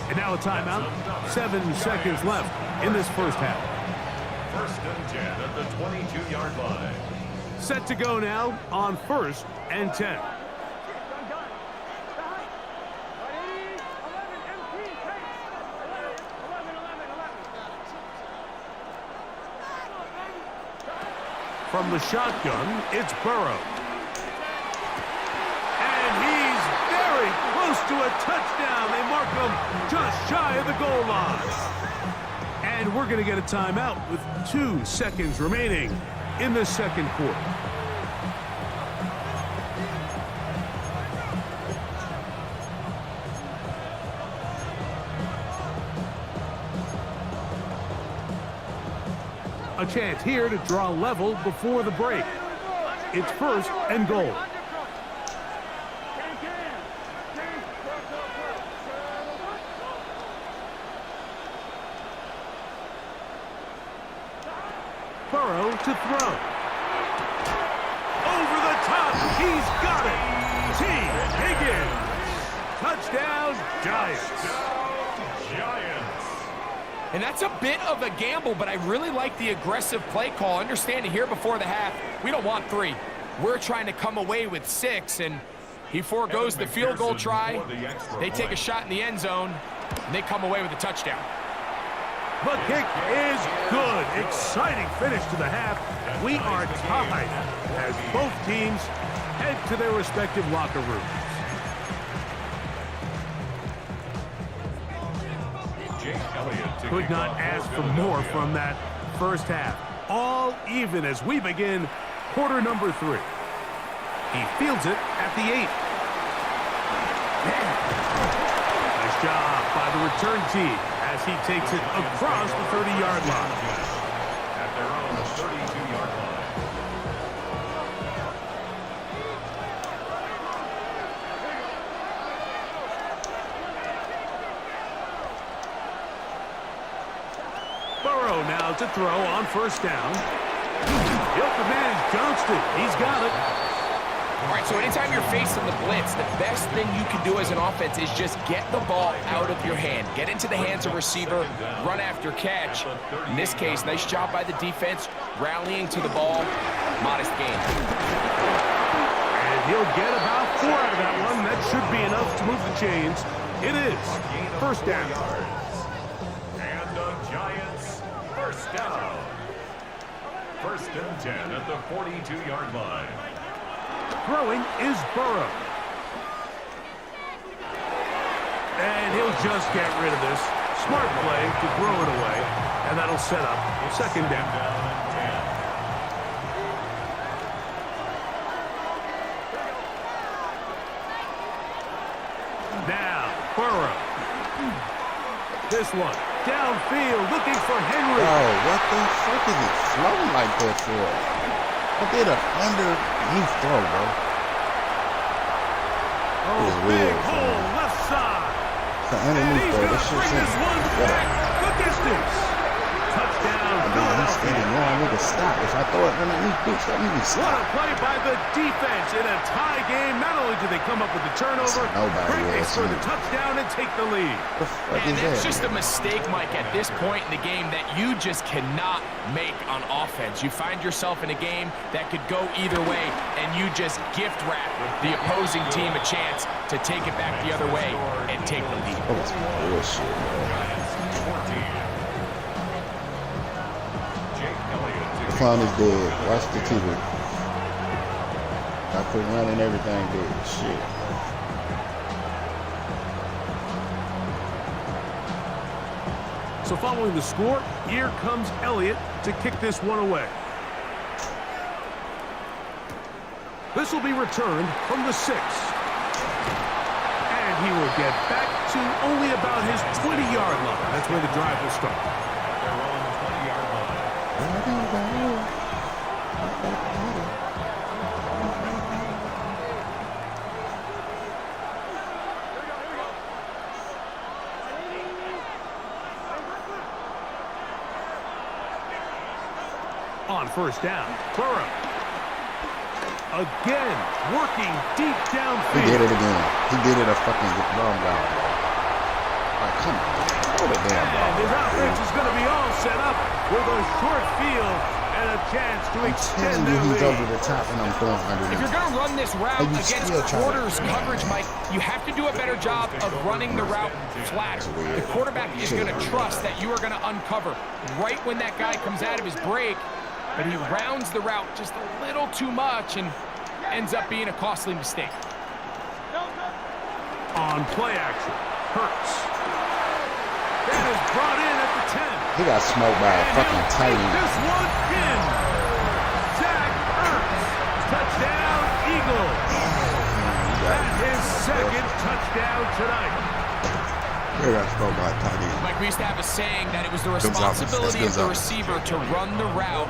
And now a timeout, 7 seconds left in this 1st half. 1st and 10 at the 22-yard line. Set to go now on 1st and 10. From the shotgun, it's Burrow. And he's very close to a touchdown. They mark him just shy of the goal line. And we're going to get a timeout with 2 seconds remaining in the second quarter. A chance here to draw level before the break. It's 1st and goal. Burrow to throw. Over the top. He's got it. T. Higgins. Touchdown, Giants. And that's a bit of a gamble, but I really like the aggressive play call. Understanding here before the half, we don't want 3. We're trying to come away with 6, and he foregoes the field goal try. They take a shot in the end zone, and they come away with a touchdown. The kick is good. Exciting finish to the half. We are tied as both teams head to their respective locker rooms. Could not ask for more from that first half. All even as we begin quarter number 3. He fields it at the 8. Nice job by the return team as he takes it across the 30-yard line. At their own 32-yard line. Burrow now to throw on 1st down. He'll command Johnston. He's got it. All right, so anytime you're facing the blitz, the best thing you can do as an offense is just get the ball out of your hand. Get into the hands of receiver, run after catch. In this case, nice job by the defense, rallying to the ball. Modest gain. And he'll get about 4 out of that one. That should be enough to move the chains. It is 1st down. And the Giants, 1st down. 1st and 10 at the 42-yard line. Throwing is Burrow. And he'll just get rid of this. Smart play to throw it away. And that'll set up 2nd down. Now, Burrow. This one, downfield, looking for Henry. Oh, what the fuck is it flowing like that for? I did an underneath throw, bro. Oh, big hole, left side. It's an And underneath he's throw. going This to shit's bring in. this one back the distance. Touchdown, And then he's standing there. I need to stop. If I throw it underneath, bitch, I need to What stop. a play by the defense in a tie game. Not only did they come up with the turnover, Nobody great they else score the either. touchdown and take the lead. What the fuck And is it's that? just a mistake, Mike, at this point in the game that you just cannot make on offense. You find yourself in a game that could go either way, and you just gift wrap the opposing team a chance to take it back the other way and take the lead. That was bullshit, bro. The clown is dead. Watch the TV. I put running everything dead. Shit. So following the score, here comes Elliott to kick this one away. This will be returned from the 6. And he will get back to only about his 20-yard line. That's where the drive will start. On 1st down, Burrow. Again, working deep He downfield. did it again. He did it a fucking long round. Like, come on. Throw the damn ball. And his offense is going to be all set up with a short field and a chance to I'm extend telling you, their he's lead. over the top, and I'm throwing If underneath. you're going to run this route And you against still try to- quarters coverage, Mike, you have to do a better job of running the route flatter. The quarterback is going to trust that you are going to uncover. Right when that guy comes out of his break, but he rounds the route just a little too much and ends up being a costly mistake. On play action, Hurts. That is brought in at the 10. He got smoked by a fucking tight end. This one in. Zach Ertz. Touchdown, Eagles. That's his second touchdown tonight. He got smoked by a tight end. Mike, we used to have a saying that it was the responsibility of the receiver to run the route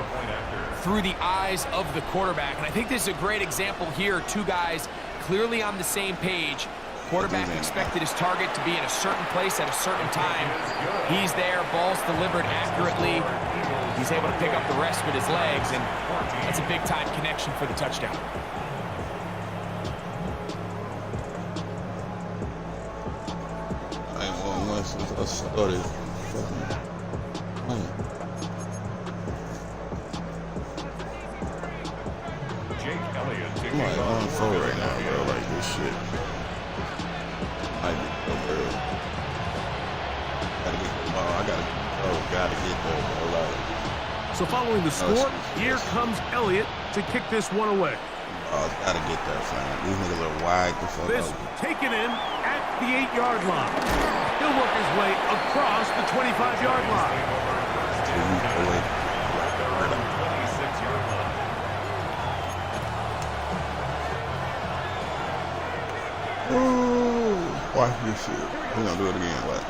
through the eyes of the quarterback. And I think this is a great example here. Two guys clearly on the same page. Quarterback expected his target to be in a certain place at a certain time. He's there, ball's delivered accurately. He's able to pick up the rest with his legs, and that's a big-time connection for the touchdown. I ain't one once I started fucking playing. Jake Elliott I'm like on 4 right now, bro. Like this shit. I get so early. Gotta get there, bro. Like, So following the score, here comes Elliott to kick this one away. gotta get there, fam. These niggas are wide the fuck This open. taken in at the 8-yard line. He'll work his way across the 25-yard line. 26-yard line. Ooh, watch this shit. We're gonna do it again, watch.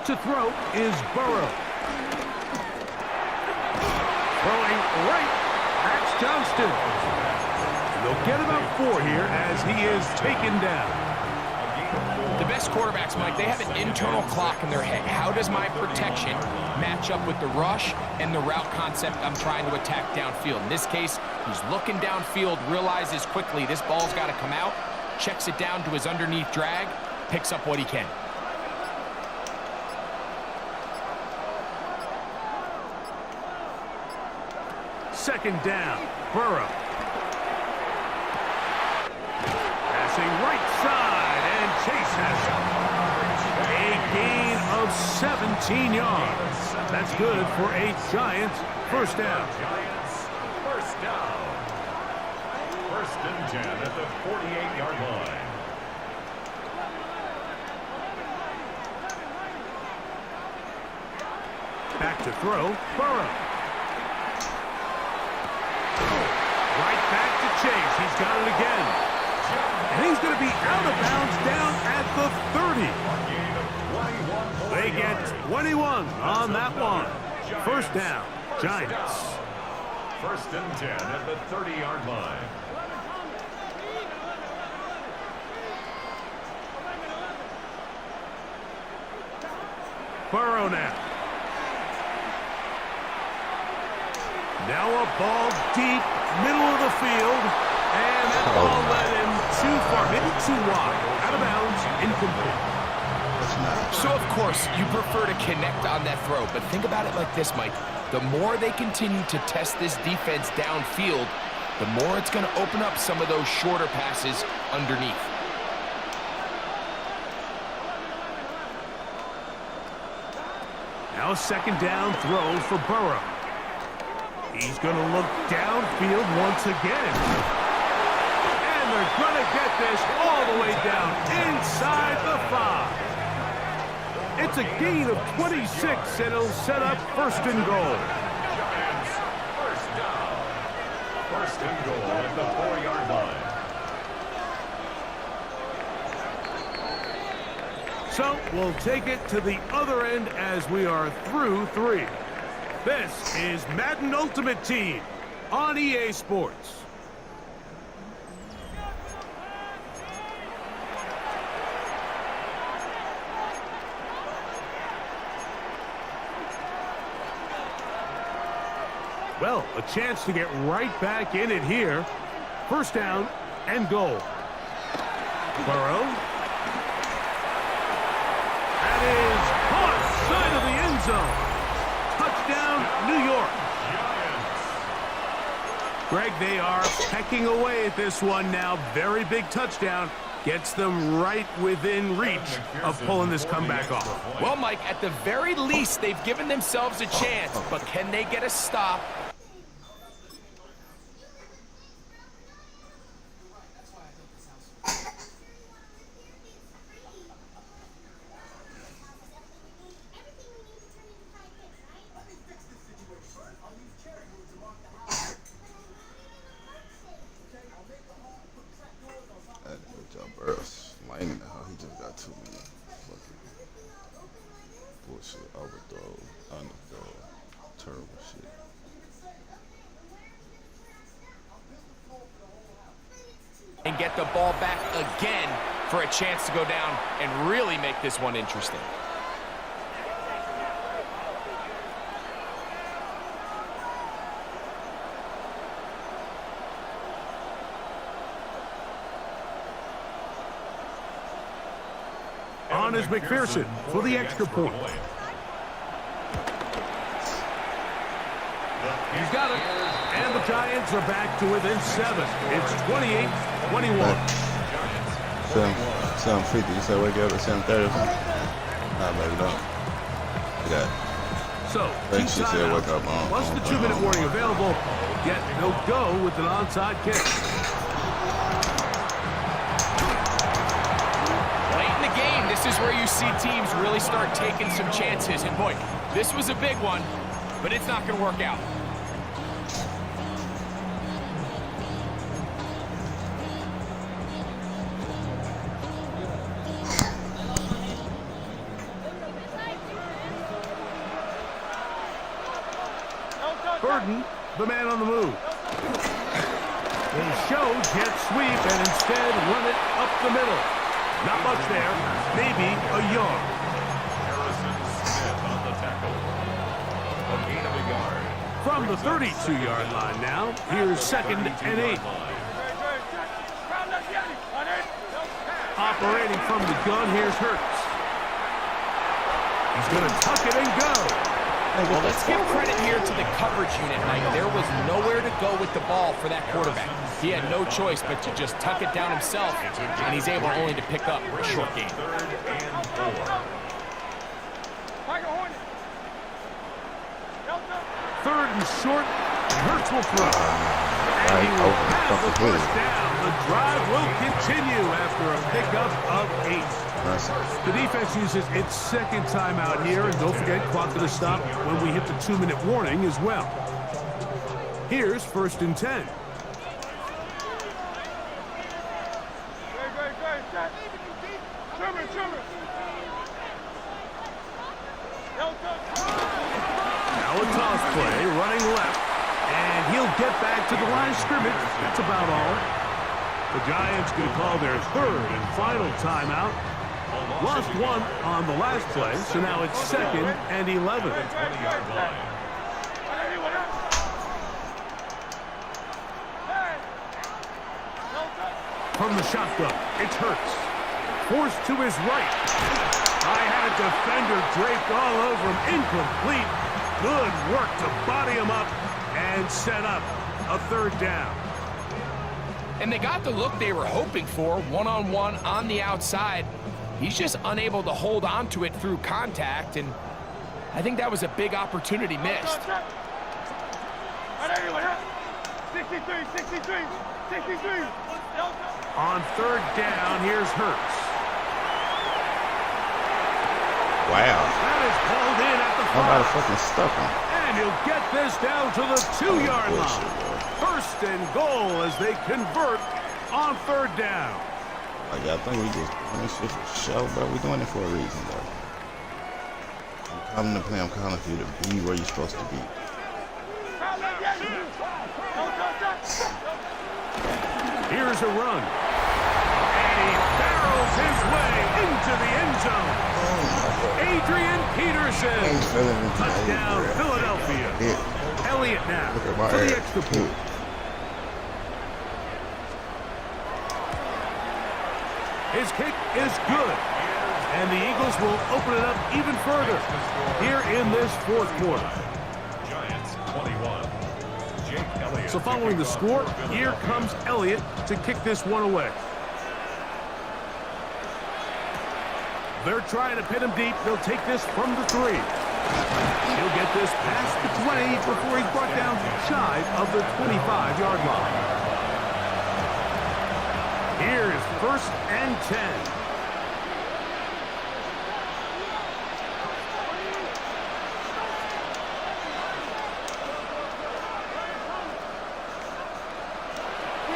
To throw is Burrow. Throwing right, Max Johnston. They'll get about 4 here as he is taken down. The best quarterbacks, Mike, they have an internal clock in their head. How does my protection match up with the rush and the route concept I'm trying to attack downfield? In this case, he's looking downfield, realizes quickly this ball's got to come out, checks it down to his underneath drag, picks up what he can. Second down, Burrow. Passing right side, and Chase has a gain of 17 yards. That's good for a Giants first down. Giants, first down. 1st and 10 at the 48-yard line. Back to throw, Burrow. Right back to Chase. He's got it again. And he's going to be out of bounds down at the 30. They get 21 on that one. First down, Giants. 1st and 10 at the 30-yard line. Burrow now. Now a ball deep, middle of the field. And that ball led him too far, maybe too wide. Out of bounds, incomplete. So, of course, you prefer to connect on that throw, but think about it like this, Mike. The more they continue to test this defense downfield, the more it's going to open up some of those shorter passes underneath. Now a second down throw for Burrow. He's going to look downfield once again. And they're going to get this all the way down inside the 5. It's a gain of 26, and it'll set up 1st and goal. Giants, first down. 1st and goal at the 4-yard line. So we'll take it to the other end as we are through 3. This is Madden Ultimate Team on EA Sports. Well, a chance to get right back in it here. First down and goal. Burrow. That is caught side of the end zone. Touchdown, New York. Greg, they are pecking away at this one now. Very big touchdown. Gets them right within reach of pulling this comeback off. Well, Mike, at the very least, they've given themselves a chance, but can they get a stop? He just got too many fucking bullshit, overthrow, underthrow, terrible shit. And get the ball back again for a chance to go down and really make this one interesting. On is McPherson for the extra point. He's got it. And the Giants are back to within 7. It's 28-21. 7:50. You said wake up at 7:30 or something? Nah, baby, don't. I got it. So, She said wake up on. plus the 2-minute warning available. Yet no go with an onside kick. This is where you see teams really start taking some chances. And boy, this was a big one, but it's not going to work out. Burden, the man on the move. They show jet sweep and instead run it up the middle. Not much there, maybe a yard. Harrison Smith on the tackle. A gain of a yard. From the 32-yard line now, here's 2nd and 8. Operating from the gun, here's Hurts. He's going to tuck it and go. Well, let's give credit here to the coverage unit, Mike. There was nowhere to go with the ball for that quarterback. He had no choice but to just tuck it down himself, and he's able only to pick up a short gain. 3rd and 4. 3rd and short, Hurts will throw. And he will have the first down. The drive will continue after a pickup of 8. The defense uses its 2nd timeout here, and don't forget, clock to the stop when we hit the 2-minute warning as well. Here's 1st and 10. Now a toss play, running left, and he'll get back to the line of scrimmage. That's about all. The Giants going to call their 3rd and final timeout. Lost one on the last play, so now it's 2nd and 11. From the shotgun, it's Hurts. Forced to his right. I had a defender draped all over him. Incomplete. Good work to body him up and set up a 3rd down. And they got the look they were hoping for, one-on-one on the outside. He's just unable to hold on to it through contact, and I think that was a big opportunity missed. 63. On 3rd down, here's Hurts. Wow. That is called in at the 5. Nobody fucking stuck him. And he'll get this down to the 2-yard line. 1st and goal as they convert on 3rd down. Like, I think we just doing this shit for show, bro. We doing it for a reason, bro. I'm calling the play. I'm calling for you to be where you're supposed to be. Here's a run. And he barrels his way into the end zone. Adrian Peterson. Touchdown, Philadelphia. Elliott now for the extra point. His kick is good. And the Eagles will open it up even further here in this 4th quarter. Giants 21. Jake Elliott. So following the score, here comes Elliott to kick this one away. They're trying to pin him deep. They'll take this from the 3. He'll get this past the 20 before he's brought down shy of the 25-yard line. Here's 1st and 10.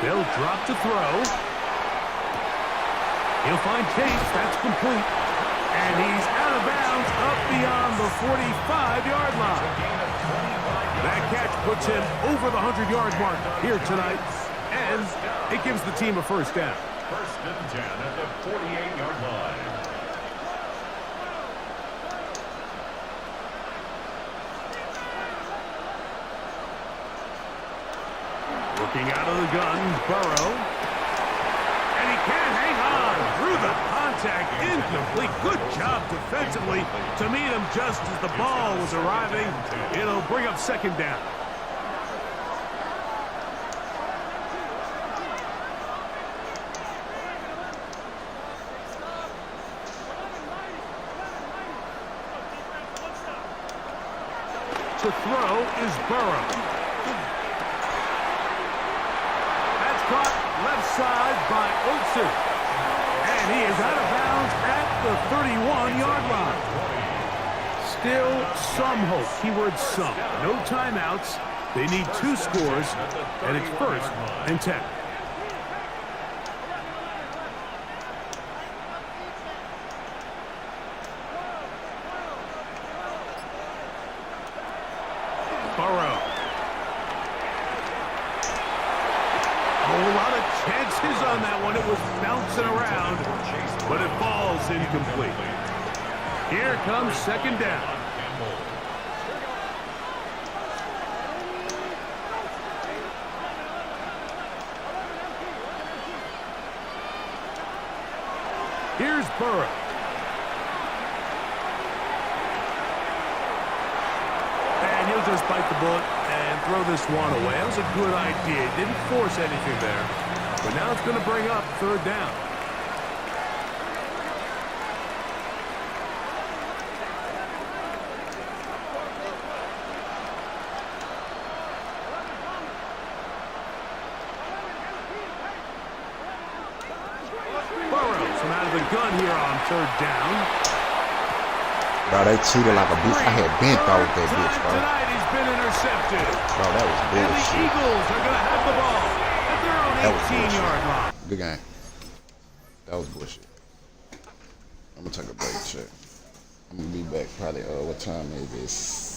They'll drop to throw. He'll find Chase. That's complete. And he's out of bounds up beyond the 45-yard line. That catch puts him over the 100-yard mark here tonight. And it gives the team a first down. 1st and 10 at the 48-yard line. Looking out of the gun, Burrow. And he can't hang on through the contact. Incomplete. Good job defensively to meet him just as the ball was arriving. It'll bring up 2nd down. To throw is Burrow. That's caught left side by Olsen. And he is out of bounds at the 31-yard line. Still some hope. Keyword some. No timeouts. They need 2 scores, and it's 1st and 10. Burrow. A whole lot of chances on that one. It was bouncing around, but it falls incomplete. Here comes 2nd down. Here's Burrow. And he'll just bite the bullet and throw this one away. That was a good idea. Didn't force anything there. But now it's going to bring up 3rd down. Burrows out of the gun here on 3rd down. Bro, they cheated like a bitch. I had bent out that bitch, Time bro. tonight he's been intercepted. Bro, that was And the bullshit. Eagles are going to have the ball at their That own was 18-yard line. Good game. That was bullshit. I'm gonna take a break, check. I'm gonna be back probably, what time is this?